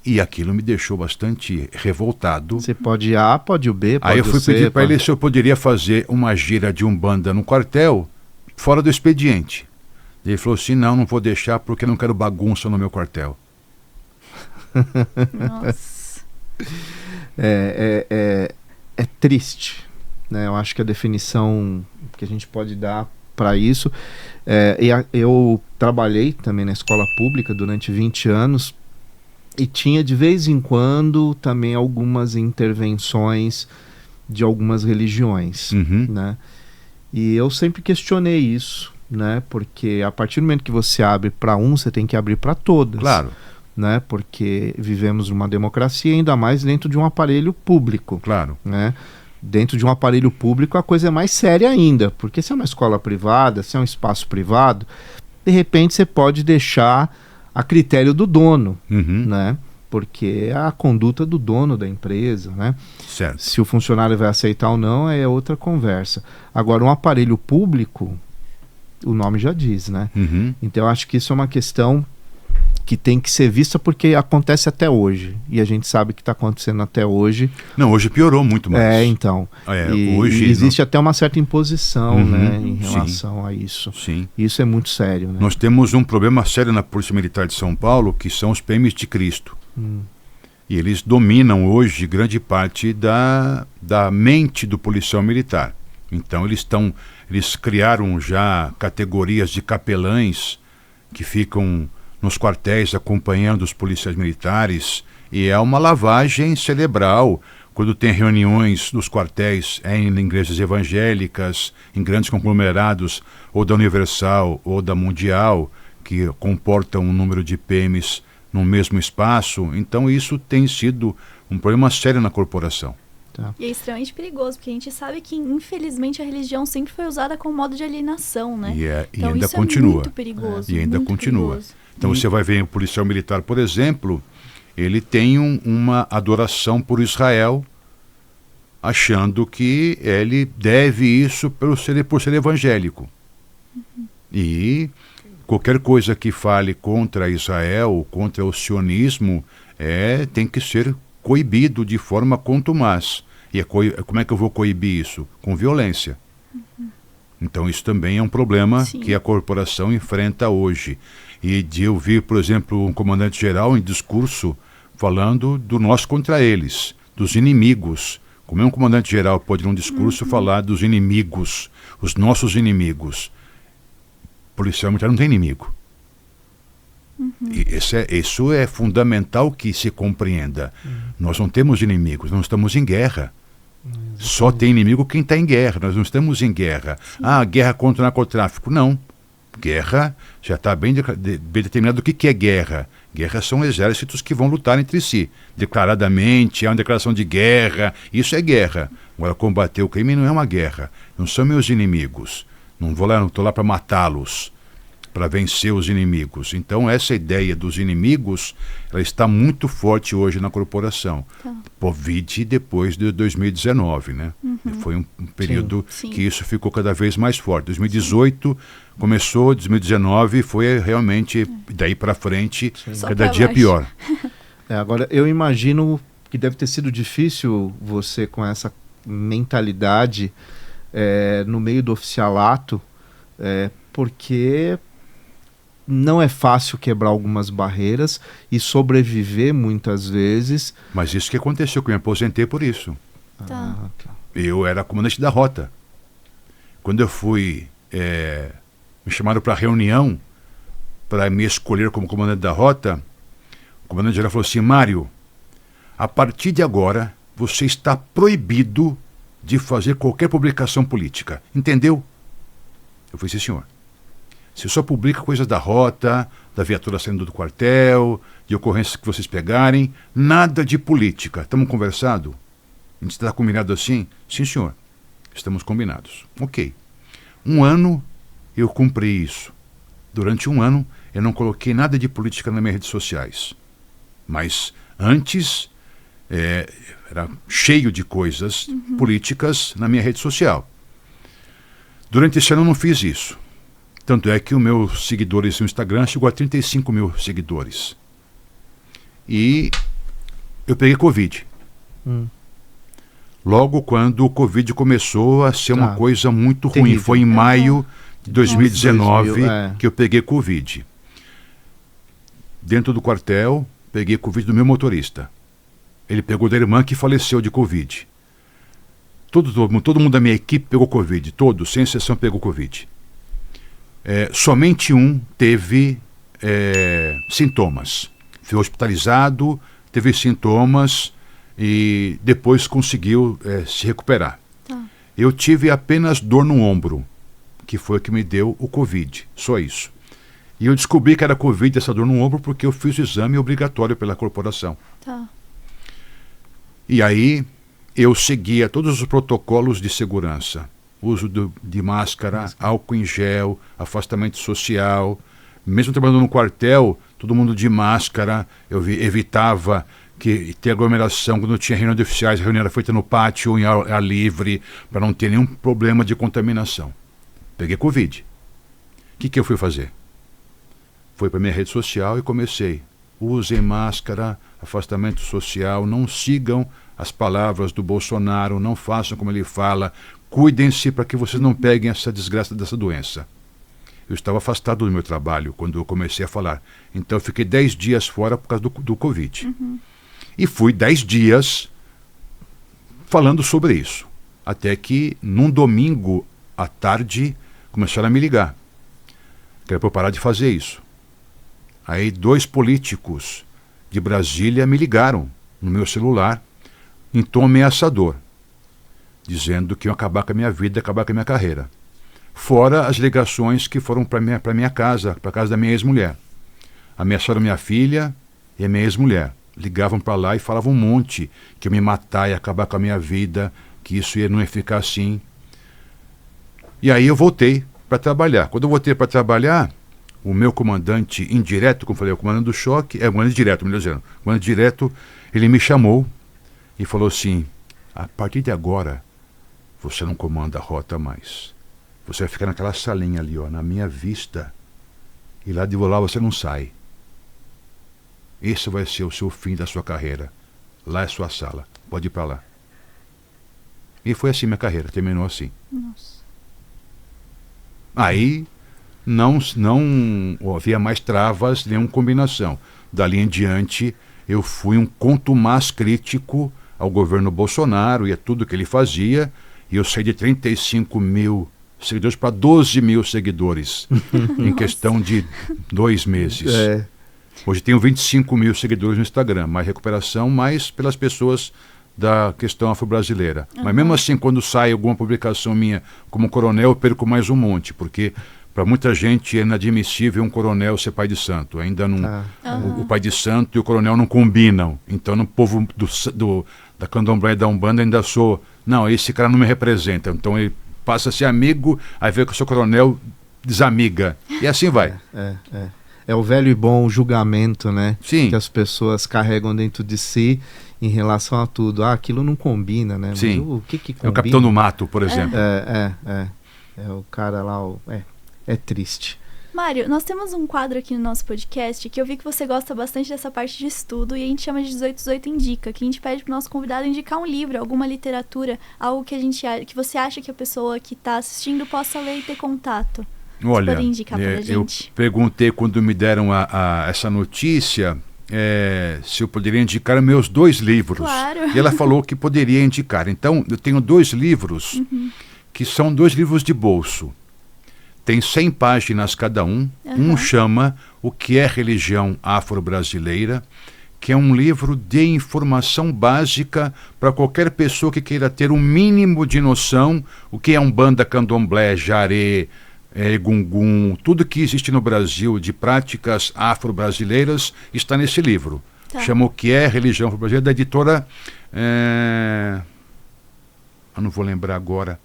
E aquilo me deixou bastante revoltado. Você pode ir A, pode o B, pode Aí eu fui o C, pedir para ele se eu poderia fazer uma gira de Umbanda no quartel, fora do expediente. Ele falou assim, não vou deixar porque não quero bagunça no meu quartel. Nossa. É triste, né? Eu acho que a definição que a gente pode dar para isso eu trabalhei também na escola pública durante 20 anos e tinha de vez em quando também algumas intervenções de algumas religiões, né? E eu sempre questionei isso, né? Porque a partir do momento que você abre para um, você tem que abrir para todas. Claro. Né? Porque vivemos numa democracia, ainda mais dentro de um aparelho público. Claro. Né? Dentro de um aparelho público a coisa é mais séria ainda, porque se é uma escola privada, se é um espaço privado, de repente você pode deixar a critério do dono, né? Porque é a conduta do dono da empresa, né? Certo. Se o funcionário vai aceitar ou não é outra conversa. Agora, um aparelho público, o nome já diz, né? Então eu acho que isso é uma questão que tem que ser vista porque acontece até hoje. E a gente sabe que está acontecendo até hoje. Não, hoje piorou muito mais. Então. Hoje existe até uma certa imposição, né, em relação a isso. Sim. Isso é muito sério. Né? Nós temos um problema sério na Polícia Militar de São Paulo, que são os PMs de Cristo. E eles dominam hoje grande parte da mente do policial militar. Então eles criaram já categorias de capelães que ficam nos quartéis acompanhando os policiais militares, e é uma lavagem cerebral quando tem reuniões nos quartéis em igrejas evangélicas, em grandes conglomerados, ou da Universal ou da Mundial, que comportam um número de PMs no mesmo espaço. Então isso tem sido um problema sério na corporação. E é extremamente perigoso, porque a gente sabe que, infelizmente, a religião sempre foi usada como modo de alienação, né? E então ainda isso continua. É muito perigoso. E ainda muito continua. Perigoso. Então você vai ver o policial militar, por exemplo, ele tem uma adoração por Israel, achando que ele deve isso por ser evangélico. E qualquer coisa que fale contra Israel, contra o sionismo, tem que ser coibido de forma contumaz. E como é que eu vou coibir isso? Com violência. Então isso também é um problema que a corporação enfrenta hoje. E de ouvir, por exemplo, um comandante-geral em discurso falando do nós contra eles, dos inimigos. Como é um comandante-geral pode num discurso falar dos inimigos, os nossos inimigos? O policial militar não tem inimigo. E isso é fundamental que se compreenda. Nós não temos inimigos, não estamos em guerra. Só tem inimigo quem está em guerra, nós não estamos em guerra. Guerra contra o narcotráfico. Não. Guerra já está bem determinado o que é guerra. Guerra são exércitos que vão lutar entre si. Declaradamente, há uma declaração de guerra, isso é guerra. Agora, combater o crime não é uma guerra. Não são meus inimigos. Não estou lá para matá-los, para vencer os inimigos. Então, essa ideia dos inimigos, ela está muito forte hoje na corporação. Covid depois de 2019, né? Foi um período que isso ficou cada vez mais forte. 2018 começou, 2019 foi realmente, daí para frente, cada dia pior. Agora, eu imagino que deve ter sido difícil você com essa mentalidade no meio do oficialato, porque não é fácil quebrar algumas barreiras e sobreviver muitas vezes. Mas isso que aconteceu, que eu me aposentei por isso. Eu era comandante da rota. Quando eu fui, me chamaram para reunião para me escolher como comandante da rota, o comandante geral falou assim: Mário, a partir de agora você está proibido de fazer qualquer publicação política. Entendeu? Eu falei: sim, senhor. Você só publica coisas da rota, da viatura saindo do quartel, de ocorrências que vocês pegarem, nada de política. Estamos conversados? A gente está combinado assim? Sim, senhor. Estamos combinados. Ok. 1 ano eu cumpri isso. Durante 1 ano eu não coloquei nada de política nas minhas redes sociais. Mas antes era cheio de coisas políticas na minha rede social. Durante esse ano eu não fiz isso. Tanto é que os meus seguidores no Instagram chegou a 35 mil seguidores. E eu peguei Covid. Logo quando o Covid começou a ser uma coisa muito ruim. Foi em maio de 2019 que eu peguei Covid. Dentro do quartel, peguei Covid do meu motorista. Ele pegou da irmã que faleceu de Covid. Todo mundo da minha equipe pegou Covid. Todos, sem exceção, pegou Covid. Somente um teve sintomas. Foi hospitalizado, teve sintomas e depois conseguiu se recuperar. Tá. Eu tive apenas dor no ombro, que foi o que me deu o Covid. Só isso. E eu descobri que era Covid, essa dor no ombro, porque eu fiz o exame obrigatório pela corporação. Tá. E aí eu seguia todos os protocolos de segurança. Uso de máscara, álcool em gel, afastamento social. Mesmo trabalhando no quartel, todo mundo de máscara. Eu evitava ter aglomeração. Quando tinha reunião de oficiais, a reunião era feita no pátio ou em ar livre, para não ter nenhum problema de contaminação. Peguei Covid. O que eu fui fazer? Fui para minha rede social e comecei. Usem máscara, afastamento social, não sigam as palavras do Bolsonaro, não façam como ele fala, cuidem-se para que vocês não peguem essa desgraça dessa doença. Eu estava afastado do meu trabalho quando eu comecei a falar. Então eu fiquei 10 dias fora por causa do Covid. E fui 10 dias falando sobre isso. Até que num domingo à tarde começaram a me ligar. Que era para eu parar de fazer isso. Aí 2 políticos de Brasília me ligaram no meu celular em tom ameaçador, dizendo que iam acabar com a minha vida, acabar com a minha carreira. Fora as ligações que foram para minha casa, para a casa da minha ex-mulher. Ameaçaram minha filha e a minha ex-mulher. Ligavam para lá e falavam um monte, que eu ia me matar e acabar com a minha vida, que isso não ia ficar assim. E aí eu voltei para trabalhar. Quando eu voltei para trabalhar, o meu comandante indireto, como eu falei, o comandante do choque, o comandante direto, melhor dizendo, o comandante direto, ele me chamou e falou assim, a partir de agora, você não comanda a rota mais. Você vai ficar naquela salinha ali, ó, na minha vista, e lá de lá você não sai. Esse vai ser o seu fim da sua carreira. Lá é sua sala, pode ir para lá. E foi assim minha carreira, terminou assim. Nossa. Aí não havia mais travas, nenhuma combinação. Dali em diante, eu fui um contumaz crítico ao governo Bolsonaro e a tudo que ele fazia, e eu saí de 35 mil seguidores para 12 mil seguidores em questão de 2 meses. Hoje tenho 25 mil seguidores no Instagram, mais recuperação, mais pelas pessoas da questão afro-brasileira. Mas mesmo assim, quando sai alguma publicação minha como coronel, eu perco mais um monte, porque para muita gente é inadmissível um coronel ser pai de santo. Ainda não, o pai de santo e o coronel não combinam. Então, no povo da candomblé e da Umbanda ainda sou... Não, esse cara não me representa. Então, ele passa a ser amigo, aí vê que eu sou coronel, desamiga. E assim vai. É o velho e bom julgamento, né? Sim. Que as pessoas carregam dentro de si em relação a tudo. Aquilo não combina, né? Sim. Mas o que combina? É o Capitão do Mato, por exemplo. É o cara lá, é triste. Mário, nós temos um quadro aqui no nosso podcast que eu vi que você gosta bastante dessa parte de estudo e a gente chama de 1818 Indica, que a gente pede para o nosso convidado indicar um livro, alguma literatura, algo que você acha que a pessoa que está assistindo possa ler e ter contato. Olha, indicar pra gente. Eu perguntei quando me deram essa notícia se eu poderia indicar meus 2 livros. Claro. E ela falou que poderia indicar. Então, eu tenho 2 livros que são 2 livros de bolso. Tem 100 páginas cada um. Um chama O que é Religião Afro-Brasileira, que é um livro de informação básica para qualquer pessoa que queira ter um mínimo de noção o que é Umbanda, Candomblé, Jaré, Gungun, tudo que existe no Brasil de práticas afro-brasileiras está nesse livro. Chama O que é Religião Afro-Brasileira, da editora... eu não vou lembrar agora.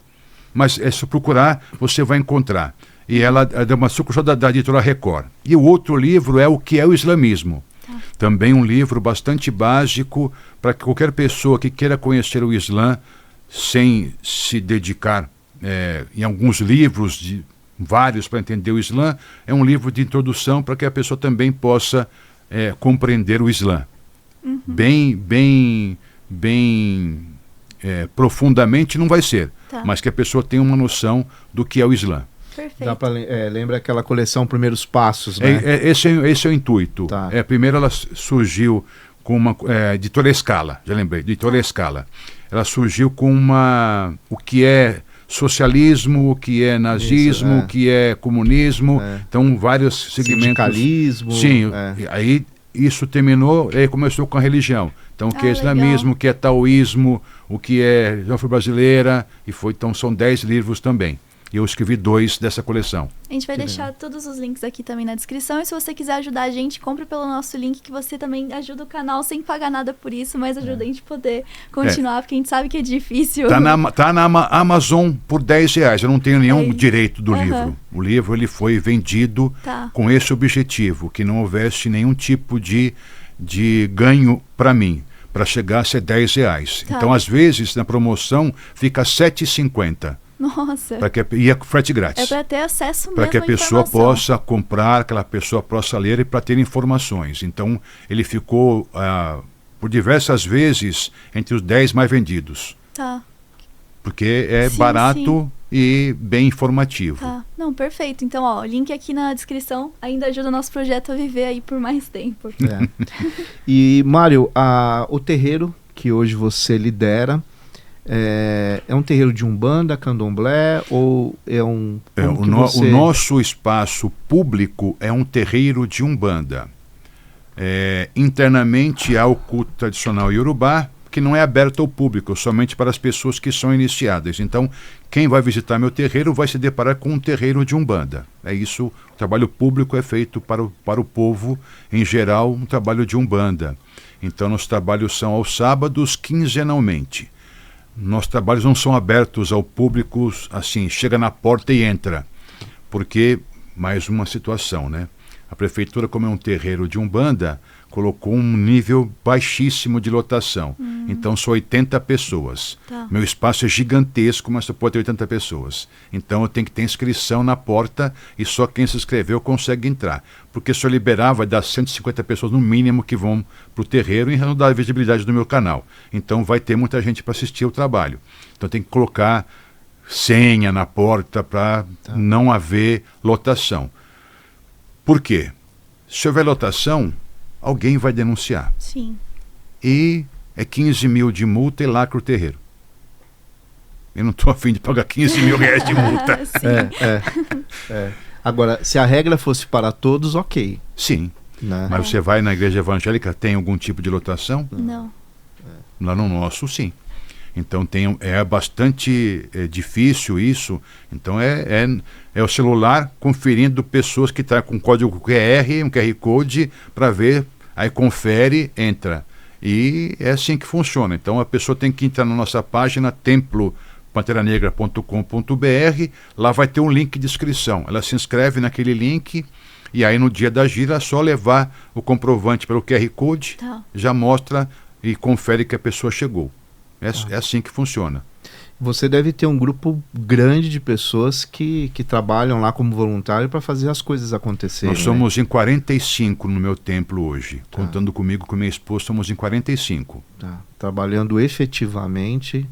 Mas se procurar, você vai encontrar. E ela é uma sucursal da editora Record. E o outro livro é O que é o Islamismo. Também um livro bastante básico para que qualquer pessoa que queira conhecer o Islã sem se dedicar em alguns livros, vários para entender o Islã, é um livro de introdução para que a pessoa também possa compreender o Islã. Bem profundamente não vai ser, mas que a pessoa tenha uma noção do que é o Islã. Perfeito. Lembra aquela coleção Primeiros Passos, né? Esse é o intuito. Tá. Primeiro ela surgiu com uma editora Escala, já lembrei, editora Escala. Ela surgiu com o que é socialismo, o que é nazismo, o que é comunismo, então vários segmentos. Sindicalismo. Sim, aí isso terminou, aí começou com a religião. Então o que é islamismo, legal. o que é taoísmo, o que é religião brasileira, então são 10 livros também. E eu escrevi 2 dessa coleção. A gente vai deixar todos os links aqui também na descrição. E se você quiser ajudar a gente, compre pelo nosso link, que você também ajuda o canal sem pagar nada por isso, mas ajuda a gente poder continuar, porque a gente sabe que é difícil. Tá na Amazon por R$10. Eu não tenho nenhum direito do livro. O livro ele foi vendido com esse objetivo, que não houvesse nenhum tipo de ganho para mim, para chegar a ser R$10. Então, às vezes, na promoção, fica R$7,50. Nossa. E é frete grátis. É para ter acesso mesmo para que a pessoa informação. possa comprar, aquela pessoa possa ler e para ter informações. Então, ele ficou, por diversas vezes, entre os 10 mais vendidos. Tá. Porque é barato e bem informativo. Tá. Não, perfeito. Então, ó, link aqui na descrição ainda ajuda o nosso projeto a viver aí por mais tempo. E, Mário, o terreiro que hoje você lidera, é um terreiro de Umbanda, Candomblé, ou é um... O nosso espaço público é um terreiro de Umbanda. Internamente há o culto tradicional Yorubá, que não é aberto ao público, somente para as pessoas que são iniciadas. Então, quem vai visitar meu terreiro vai se deparar com um terreiro de Umbanda. É isso, o trabalho público é feito para o povo, em geral, um trabalho de Umbanda. Então, nossos trabalhos são aos sábados, quinzenalmente. Nossos trabalhos não são abertos ao público, assim, chega na porta e entra. Porque, mais uma situação, né? A prefeitura, como é um terreiro de Umbanda, colocou um nível baixíssimo de lotação. Então, são 80 pessoas. Tá. Meu espaço é gigantesco, mas só pode ter 80 pessoas. Então, eu tenho que ter inscrição na porta e só quem se inscreveu consegue entrar. Porque se eu liberar, vai dar 150 pessoas no mínimo que vão para o terreiro e não dá a visibilidade do meu canal. Então, vai ter muita gente para assistir o trabalho. Então, tem que colocar senha na porta para não haver lotação. Por quê? Se houver lotação, alguém vai denunciar. Sim. E é 15 mil de multa e lacra o terreiro. Eu não estou a fim de pagar 15 mil reais de multa. Agora, se a regra fosse para todos, ok. Sim. Né? Mas você vai na igreja evangélica, tem algum tipo de lotação? Não. Lá no nosso, sim. Então é bastante difícil isso. Então é o celular conferindo pessoas que estão com código QR, um QR Code, para ver, aí confere, entra. E é assim que funciona. Então a pessoa tem que entrar na nossa página templopanteranegra.com.br, lá vai ter um link de inscrição. Ela se inscreve naquele link e aí no dia da gira é só levar o comprovante pelo QR Code, já mostra e confere que a pessoa chegou. É assim que funciona. Você deve ter um grupo grande de pessoas que trabalham lá como voluntário para fazer as coisas acontecerem. Nós somos em 45 no meu templo hoje. Contando comigo, com minha esposa, somos em 45. Trabalhando efetivamente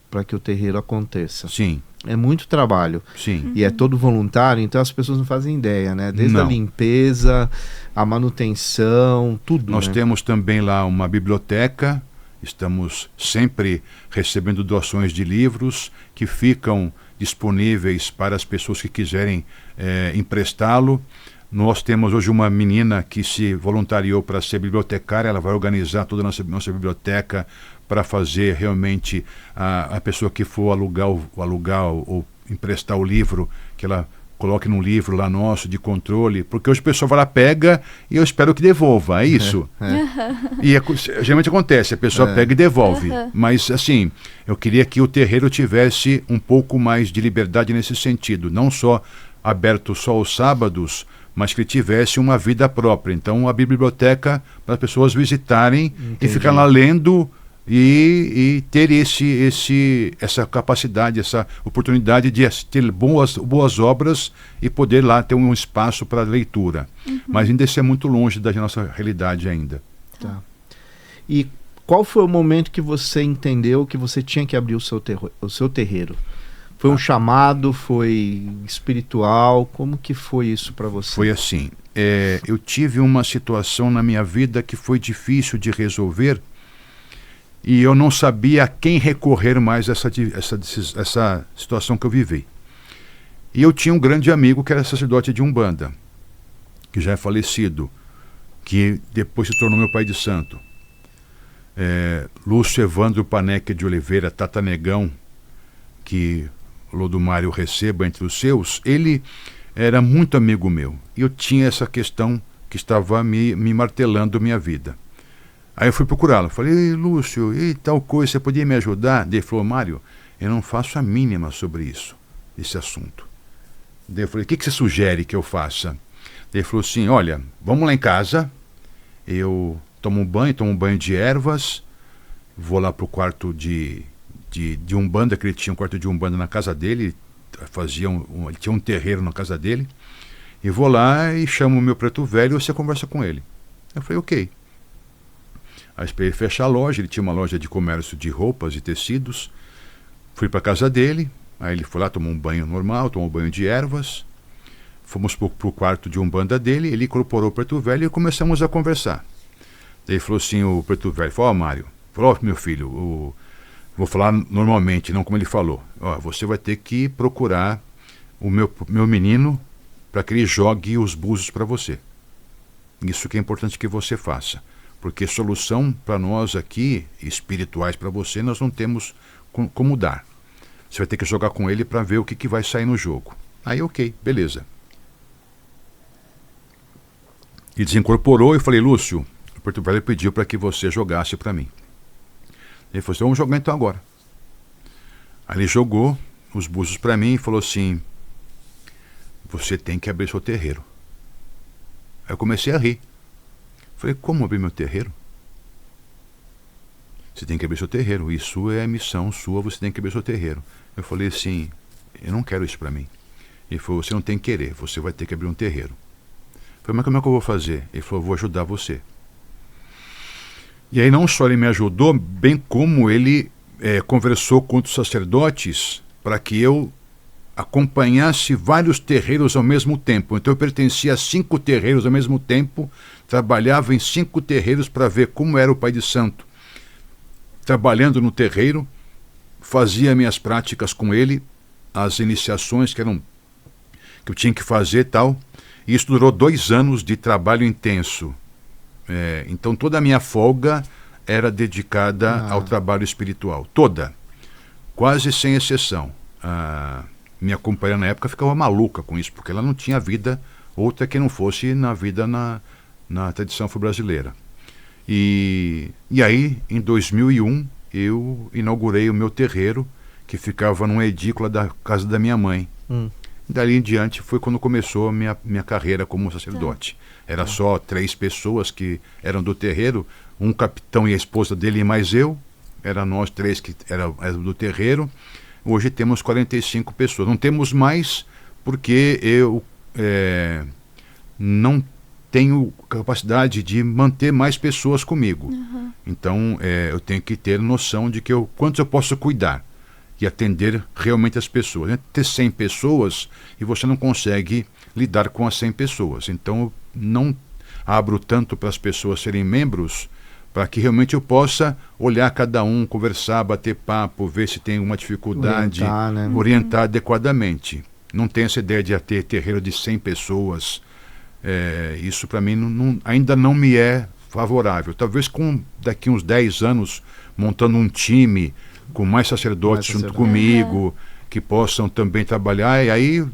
para que o terreiro aconteça. Sim. É muito trabalho. Sim. E é todo voluntário, então as pessoas não fazem ideia, né? Desde a limpeza, a manutenção, tudo. Nós temos também lá uma biblioteca. Estamos sempre recebendo doações de livros que ficam disponíveis para as pessoas que quiserem emprestá-lo. Nós temos hoje uma menina que se voluntariou para ser bibliotecária. Ela vai organizar toda a nossa biblioteca para fazer realmente a pessoa que for alugar ou emprestar o livro, que ela coloque num livro lá nosso de controle, porque hoje o pessoal vai lá, pega e eu espero que devolva, é isso. E geralmente acontece, a pessoa pega e devolve. Mas assim, eu queria que o terreiro tivesse um pouco mais de liberdade nesse sentido, não só aberto só aos sábados, mas que ele tivesse uma vida própria. Então a biblioteca para as pessoas visitarem e ficar lá lendo e ter essa capacidade, essa oportunidade de ter boas obras e poder lá ter um espaço para leitura. Mas ainda isso é muito longe da nossa realidade ainda. E qual foi o momento que você entendeu que você tinha que abrir o seu terreiro? Foi um chamado, foi espiritual? Como que foi isso para você? Foi assim, eu tive uma situação na minha vida que foi difícil de resolver e eu não sabia a quem recorrer mais essa situação que eu vivi. E eu tinha um grande amigo que era sacerdote de Umbanda, que já é falecido, que depois se tornou meu pai de santo. Lúcio Evandro Paneca de Oliveira, Tata Negão, que Lodumário receba entre os seus, ele era muito amigo meu. E eu tinha essa questão que estava me martelando minha vida. Aí eu fui procurá-lo. Falei, Lúcio, e tal coisa, você podia me ajudar? Ele falou, Mário, eu não faço a mínima sobre isso, esse assunto. Daí eu falei, o que você sugere que eu faça? Ele falou assim, olha, vamos lá em casa, eu tomo um banho de ervas, vou lá pro quarto de Umbanda, que ele tinha um quarto de Umbanda na casa dele, ele tinha um terreiro na casa dele, e vou lá e chamo o meu preto velho e você conversa com ele. Eu falei, ok. Aí esperei ele fechar a loja, ele tinha uma loja de comércio de roupas e tecidos, fui para casa dele, aí ele foi lá, tomou um banho normal, tomou um banho de ervas, fomos pro quarto de Umbanda dele, ele incorporou o preto velho e começamos a conversar. Daí ele falou assim, o preto velho, falou, Mário, falou, meu filho, vou falar normalmente, não como ele falou, você vai ter que procurar o meu menino para que ele jogue os búzios para você. Isso que é importante que você faça, porque solução para nós aqui, espirituais para você, nós não temos como dar. Você vai ter que jogar com ele para ver o que vai sair no jogo. Aí, ok, beleza. E desincorporou e falei, Lúcio, o preto velho pediu para que você jogasse para mim. Ele falou assim, vamos jogar então agora. Aí ele jogou os búzios para mim e falou assim, você tem que abrir seu terreiro. Aí eu comecei a rir. Falei, como abrir meu terreiro? Você tem que abrir seu terreiro, isso é missão sua, você tem que abrir seu terreiro. Eu falei assim, eu não quero isso para mim. Ele falou, você não tem que querer, você vai ter que abrir um terreiro. Eu falei, mas como é que eu vou fazer? Ele falou, vou ajudar você. E aí não só ele me ajudou, bem como ele conversou com outros sacerdotes para que eu acompanhasse vários terreiros ao mesmo tempo. Então eu pertencia a 5 terreiros ao mesmo tempo, trabalhava em 5 terreiros para ver como era o pai de santo. Trabalhando no terreiro, fazia minhas práticas com ele, as iniciações que eu tinha que fazer e tal. E isso durou 2 anos de trabalho intenso. Então toda a minha folga era dedicada ao trabalho espiritual. Toda. Quase sem exceção. Minha companheira na época ficava maluca com isso, porque ela não tinha vida outra que não fosse na vida na tradição afro-brasileira. E aí, em 2001, eu inaugurei o meu terreiro, que ficava numa edícula da casa da minha mãe. Dali em diante foi quando começou a minha carreira como sacerdote. Era só 3 pessoas que eram do terreiro, um capitão e a esposa dele e mais eu. Era nós 3 que eram do terreiro. Hoje temos 45 pessoas. Não temos mais porque eu não tenho capacidade de manter mais pessoas comigo. Então eu tenho que ter noção de quantos eu posso cuidar e atender realmente as pessoas. Ter 100 pessoas e você não consegue lidar com as 100 pessoas. Então eu não abro tanto para as pessoas serem membros, para que realmente eu possa olhar cada um, conversar, bater papo, ver se tem alguma dificuldade, orientar adequadamente. Não tenho essa ideia de ter terreiro de 100 pessoas. Isso para mim ainda não me é favorável. Talvez daqui uns 10 anos, montando um time com mais sacerdotes junto comigo, que possam também trabalhar, e aí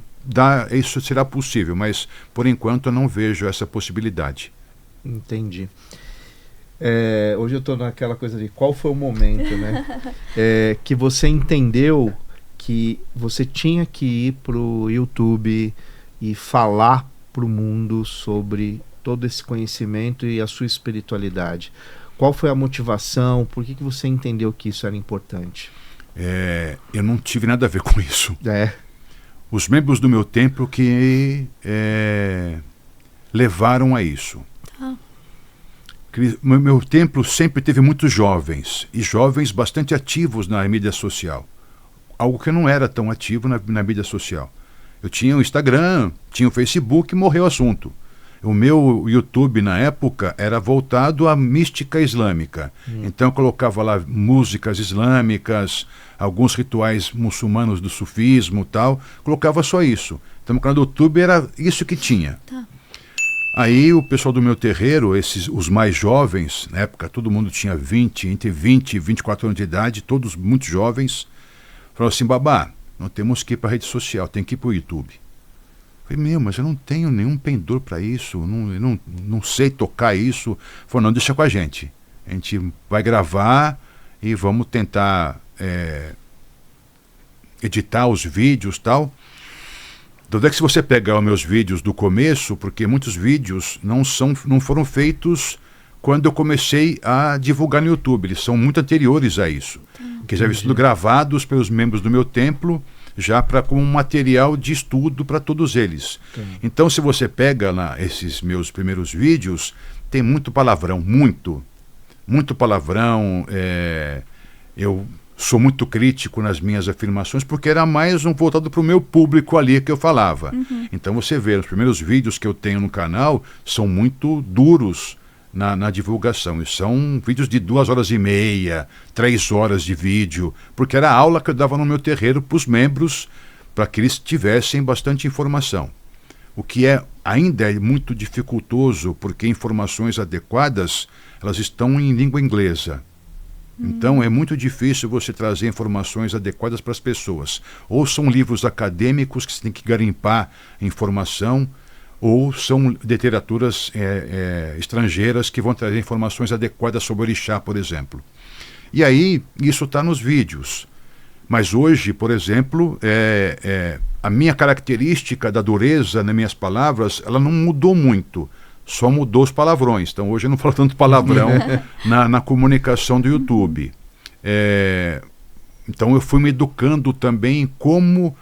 isso será possível, mas por enquanto eu não vejo essa possibilidade. Entendi. Hoje eu estou naquela coisa de qual foi o momento, né? Que você entendeu que você tinha que ir para o YouTube e falar para o mundo sobre todo esse conhecimento e a sua espiritualidade. Qual foi a motivação? Por que você entendeu que isso era importante? Eu não tive nada a ver com isso. Os membros do meu templo que levaram a isso. Meu templo sempre teve muitos jovens, e jovens bastante ativos na mídia social. algo que eu não era tão ativo na mídia social. Eu tinha o Instagram, tinha o Facebook, morreu o assunto. O meu YouTube, na época, era voltado à mística islâmica. Então eu colocava lá músicas islâmicas, alguns rituais muçulmanos do sufismo e tal. Colocava só isso. Então o canal do YouTube era isso que tinha. Tá. Aí o pessoal do meu terreiro, os mais jovens, na época todo mundo tinha entre 20 e 24 anos de idade, todos muito jovens, falaram assim: babá, não temos que ir para a rede social, tem que ir para o YouTube. Falei: mas eu não tenho nenhum pendor para isso, não sei tocar isso. Falei: não, deixa com a gente vai gravar e vamos tentar editar os vídeos e tal. Tanto é que se você pegar os meus vídeos do começo, porque muitos vídeos não foram feitos quando eu comecei a divulgar no YouTube, eles são muito anteriores a isso, que já haviam sido gravados pelos membros do meu templo, já como um material de estudo para todos eles. Então, se você pega lá esses meus primeiros vídeos, tem muito palavrão, muito palavrão. Eu sou muito crítico nas minhas afirmações, porque era mais voltado para o meu público ali que eu falava. Então você vê, os primeiros vídeos que eu tenho no canal são muito duros na divulgação. E são vídeos de 2h30, 3 horas de vídeo, porque era a aula que eu dava no meu terreiro para os membros, para que eles tivessem bastante informação. O que ainda é muito dificultoso, porque informações adequadas, elas estão em língua inglesa. Então é muito difícil você trazer informações adequadas para as pessoas. Ou são livros acadêmicos que você tem que garimpar informação, ou são literaturas estrangeiras que vão trazer informações adequadas sobre o orixá, por exemplo. E aí, isso está nos vídeos. Mas hoje, por exemplo, a minha característica da dureza nas minhas palavras, ela não mudou muito, só mudou os palavrões. Então hoje eu não falo tanto palavrão na comunicação do YouTube. Então eu fui me educando também em como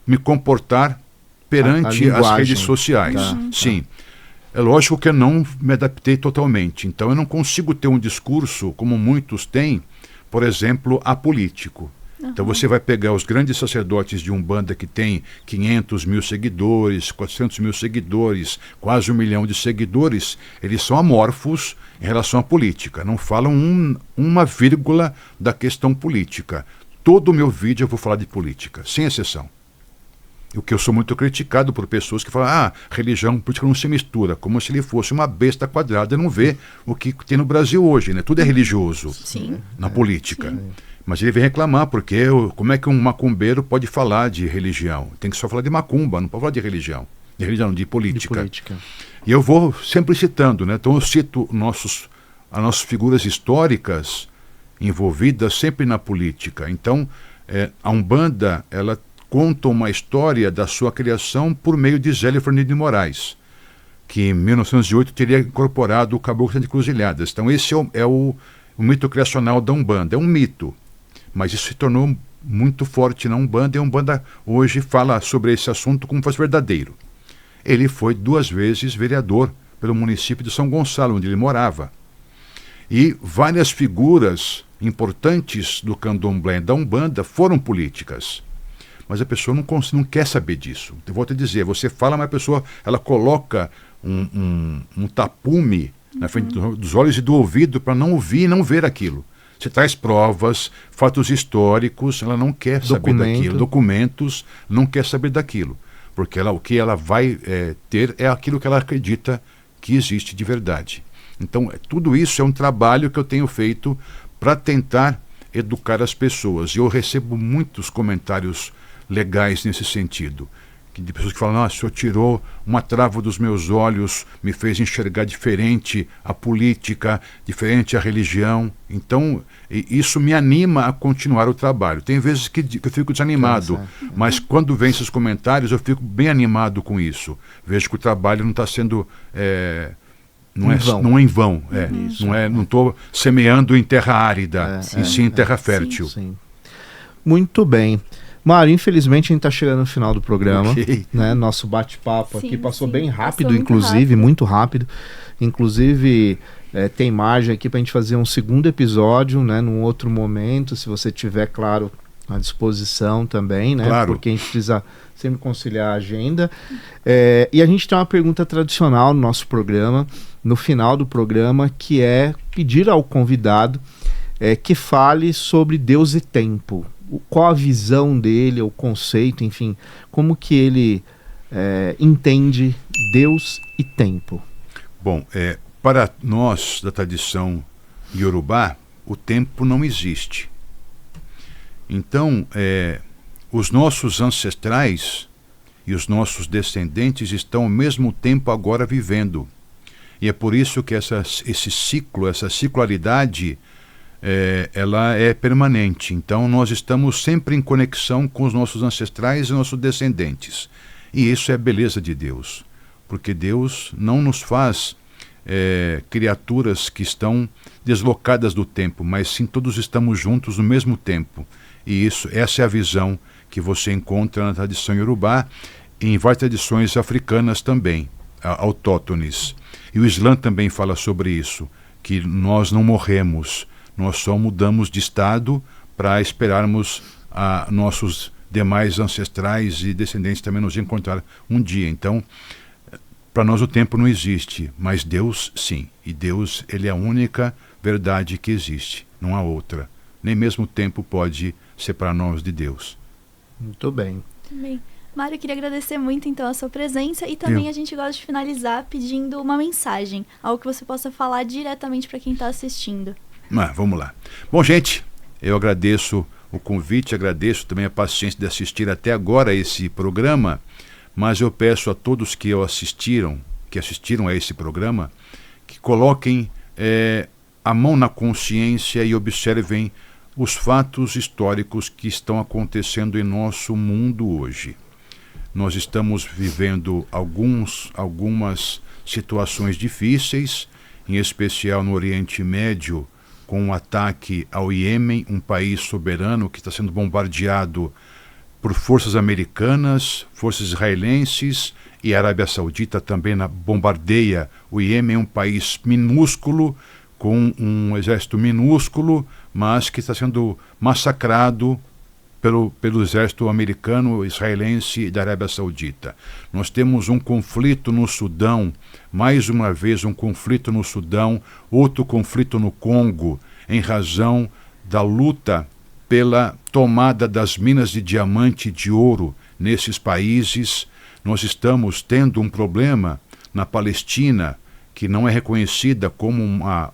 me comportar perante as redes sociais. Sim. É lógico que eu não me adaptei totalmente. Então eu não consigo ter um discurso, como muitos têm, por exemplo, apolítico. Então você vai pegar os grandes sacerdotes de Umbanda que tem 500 mil seguidores, 400 mil seguidores, quase 1 milhão de seguidores, eles são amorfos em relação à política. Não falam uma vírgula da questão política. Todo o meu vídeo eu vou falar de política, sem exceção. O que eu sou muito criticado por pessoas que falam: religião e política não se mistura, como se ele fosse uma besta quadrada e não vê o que tem no Brasil hoje, né? Tudo é religioso. Sim. Na política. Sim. Mas ele vem reclamar, porque como é que um macumbeiro pode falar de religião? Tem que só falar de macumba, não pode falar de religião. De religião, não, de política. E eu vou sempre citando, né? Então eu cito as nossas figuras históricas envolvidas sempre na política. Então, a Umbanda, ela conta uma história da sua criação por meio de Zélio Fernandes de Moraes, que em 1908 teria incorporado o Caboclo de Encruzilhadas. Então esse é o mito criacional da Umbanda. É um mito, mas isso se tornou muito forte na Umbanda, e a Umbanda hoje fala sobre esse assunto como se fosse verdadeiro. Ele foi 2 vezes vereador pelo município de São Gonçalo, onde ele morava. E várias figuras importantes do candomblé da Umbanda foram políticas. Mas a pessoa não quer saber disso. Eu vou te dizer, você fala, mas a pessoa ela coloca um tapume na frente dos olhos e do ouvido para não ouvir e não ver aquilo. Você traz provas, fatos históricos, ela não quer saber daquilo. Documentos, não quer saber daquilo. Porque o que ela vai ter é aquilo que ela acredita que existe de verdade. Então, tudo isso é um trabalho que eu tenho feito para tentar educar as pessoas. E eu recebo muitos comentários legais nesse sentido, de pessoas que falam: o senhor tirou uma trava dos meus olhos, me fez enxergar diferente a política, diferente a religião. Então isso me anima a continuar o trabalho. Tem vezes que eu fico desanimado, mas quando vem esses comentários eu fico bem animado com isso. Vejo que o trabalho não está sendo não é em vão. Não estou semeando em terra árida, e sim em terra fértil. Sim. Muito bem. Mário, infelizmente a gente está chegando no final do programa, né? Nosso bate-papo aqui passou bem rápido, muito rápido. Inclusive, tem margem aqui para a gente fazer um segundo episódio, né? Num outro momento, se você tiver, claro, à disposição também, né? Claro. Porque a gente precisa sempre conciliar a agenda. E a gente tem uma pergunta tradicional no nosso programa, no final do programa, que é pedir ao convidado que fale sobre Deus e tempo. Qual a visão dele, o conceito, enfim, como que ele entende Deus e tempo. Bom, para nós da tradição Yorubá, o tempo não existe. Então, os nossos ancestrais e os nossos descendentes estão ao mesmo tempo agora vivendo. E é por isso que esse ciclo, essa ciclaridade, ela é permanente. Então, nós estamos sempre em conexão com os nossos ancestrais e nossos descendentes. E isso é a beleza de Deus, porque Deus não nos faz criaturas que estão deslocadas do tempo, mas sim todos estamos juntos no mesmo tempo. E essa é a visão que você encontra na tradição Yorubá e em várias tradições africanas também, autóctones. E o Islã também fala sobre isso, que nós não morremos, nós só mudamos de estado para esperarmos a nossos demais ancestrais e descendentes também nos encontrar um dia. Então, para nós o tempo não existe, mas Deus sim. E Deus, ele é a única verdade que existe, não há outra. Nem mesmo o tempo pode separar nós de Deus. Muito bem. Também. Mário, eu queria agradecer muito então a sua presença e também a gente gosta de finalizar pedindo uma mensagem, algo que você possa falar diretamente para quem está assistindo. Vamos lá. Bom, gente, eu agradeço o convite, agradeço também a paciência de assistir até agora esse programa, mas eu peço a todos que assistiram a esse programa, que coloquem a mão na consciência e observem os fatos históricos que estão acontecendo em nosso mundo hoje. Nós estamos vivendo algumas situações difíceis, em especial no Oriente Médio, com o ataque ao Iêmen, um país soberano que está sendo bombardeado por forças americanas, forças israelenses, e a Arábia Saudita também bombardeia o Iêmen, um país minúsculo, com um exército minúsculo, mas que está sendo massacrado pelo exército americano, israelense e da Arábia Saudita. Nós temos um conflito no Sudão, mais uma vez um conflito no Sudão, outro conflito no Congo, em razão da luta pela tomada das minas de diamante e de ouro nesses países. Nós estamos tendo um problema na Palestina, que não é reconhecida como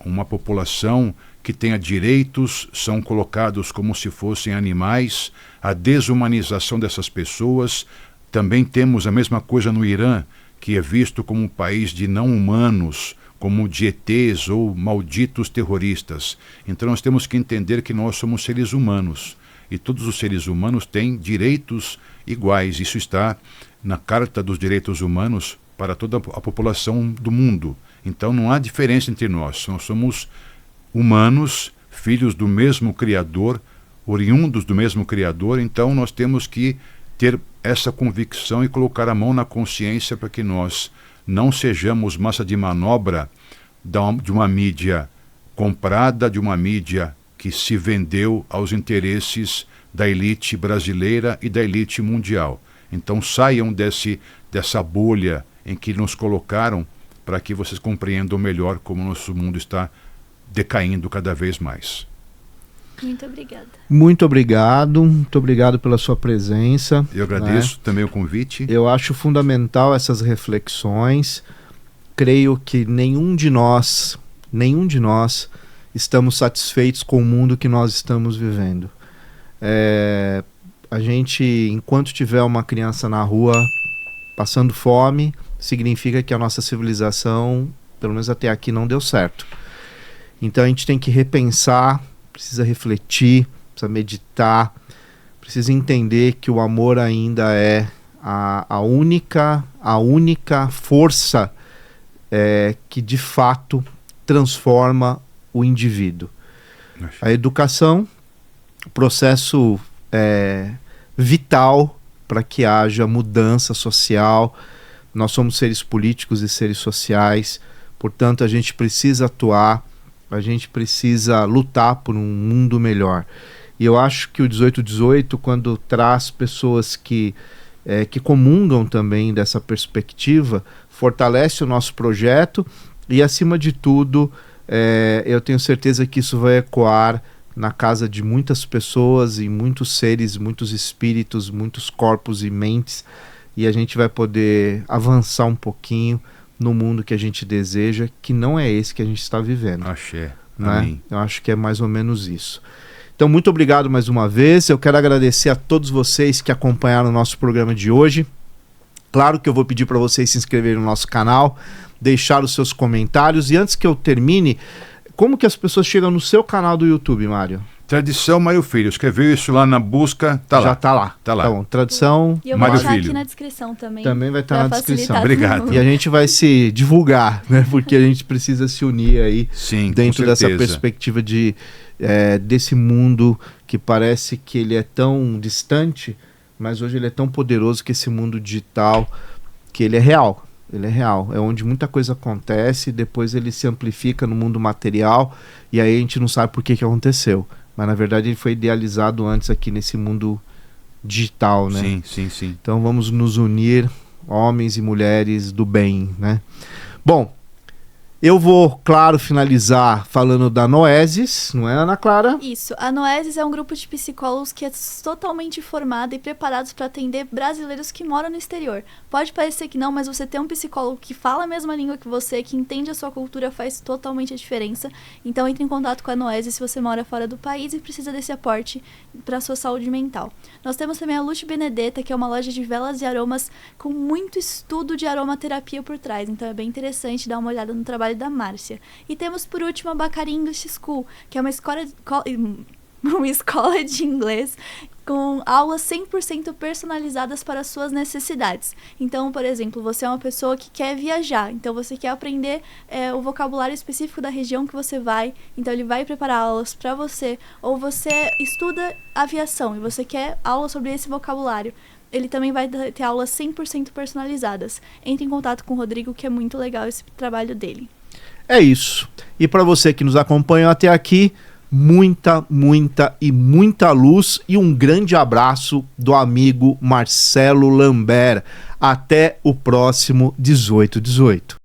uma população que tenha direitos, são colocados como se fossem animais, a desumanização dessas pessoas. Também temos a mesma coisa no Irã, que é visto como um país de não-humanos, como de ETs ou malditos terroristas. Então nós temos que entender que nós somos seres humanos, e todos os seres humanos têm direitos iguais. Isso está na Carta dos Direitos Humanos para toda a população do mundo. Então não há diferença entre nós somos humanos, filhos do mesmo Criador, oriundos do mesmo Criador. Então nós temos que ter essa convicção e colocar a mão na consciência para que nós não sejamos massa de manobra de uma mídia comprada, de uma mídia que se vendeu aos interesses da elite brasileira e da elite mundial. Então saiam dessa bolha em que nos colocaram, para que vocês compreendam melhor como o nosso mundo está decaindo cada vez mais. Muito obrigada. Muito obrigado pela sua presença. Eu agradeço também o convite. Eu acho fundamental essas reflexões. Creio que nenhum de nós estamos satisfeitos com o mundo que nós estamos vivendo. A gente, enquanto tiver uma criança na rua passando fome, significa que a nossa civilização, pelo menos até aqui, não deu certo. Então a gente tem que repensar, precisa refletir, precisa meditar, precisa entender que o amor ainda é a única força que de fato transforma o indivíduo. A educação, processo vital para que haja mudança social. Nós somos seres políticos e seres sociais, portanto a gente precisa atuar, a gente precisa lutar por um mundo melhor. E eu acho que o 1818, quando traz pessoas que comungam também dessa perspectiva, fortalece o nosso projeto e, acima de tudo, eu tenho certeza que isso vai ecoar na casa de muitas pessoas e muitos seres, muitos espíritos, muitos corpos e mentes, e a gente vai poder avançar um pouquinho no mundo que a gente deseja, que não é esse que a gente está vivendo. Axé. Né? Amém. Eu acho que é mais ou menos isso. Então, muito obrigado mais uma vez. Eu quero agradecer a todos vocês que acompanharam o nosso programa de hoje. Claro que eu vou pedir para vocês se inscreverem no nosso canal, deixar os seus comentários. E antes que eu termine, como que as pessoas chegam no seu canal do YouTube, Mário? Tradição Mário Filho. Escreveu isso lá na busca, tá lá. Já tá lá. Tá lá. Então, Tradição E eu vou Mário deixar Filho. aqui na descrição também. também vai estar pra na facilitar descrição. todo Obrigado. mundo. E a gente vai se divulgar, né? Porque a gente precisa se unir aí Sim, dentro com dessa certeza. perspectiva desse mundo que parece que ele é tão distante, mas hoje ele é tão poderoso, que esse mundo digital, que ele é real. Ele é real, é onde muita coisa acontece, depois ele se amplifica no mundo material, e aí a gente não sabe por que aconteceu. Mas na verdade ele foi idealizado antes aqui nesse mundo digital, né? Sim, sim, sim. Então vamos nos unir, homens e mulheres do bem, né? Bom, eu vou, claro, finalizar falando da Noesis, não é, Ana Clara? Isso, a Noesis é um grupo de psicólogos que é totalmente formado e preparados para atender brasileiros que moram no exterior. Pode parecer que não, mas você ter um psicólogo que fala a mesma língua que você, que entende a sua cultura, faz totalmente a diferença. Então entre em contato com a Noesis se você mora fora do país e precisa desse aporte para a sua saúde mental. Nós temos também a Lute Benedetta, que é uma loja de velas e aromas com muito estudo de aromaterapia por trás. Então é bem interessante dar uma olhada no trabalho da Márcia. E temos por último a Bacari English School, que é uma escola de inglês com aulas 100% personalizadas para as suas necessidades. Então, por exemplo, você é uma pessoa que quer viajar, então você quer aprender o vocabulário específico da região que você vai, então ele vai preparar aulas para você, ou você estuda aviação e você quer aula sobre esse vocabulário. Ele também vai ter aulas 100% personalizadas. Entre em contato com o Rodrigo, que é muito legal esse trabalho dele. É isso. E para você que nos acompanhou até aqui, muita luz e um grande abraço do amigo Marcelo Lambert. Até o próximo 1818.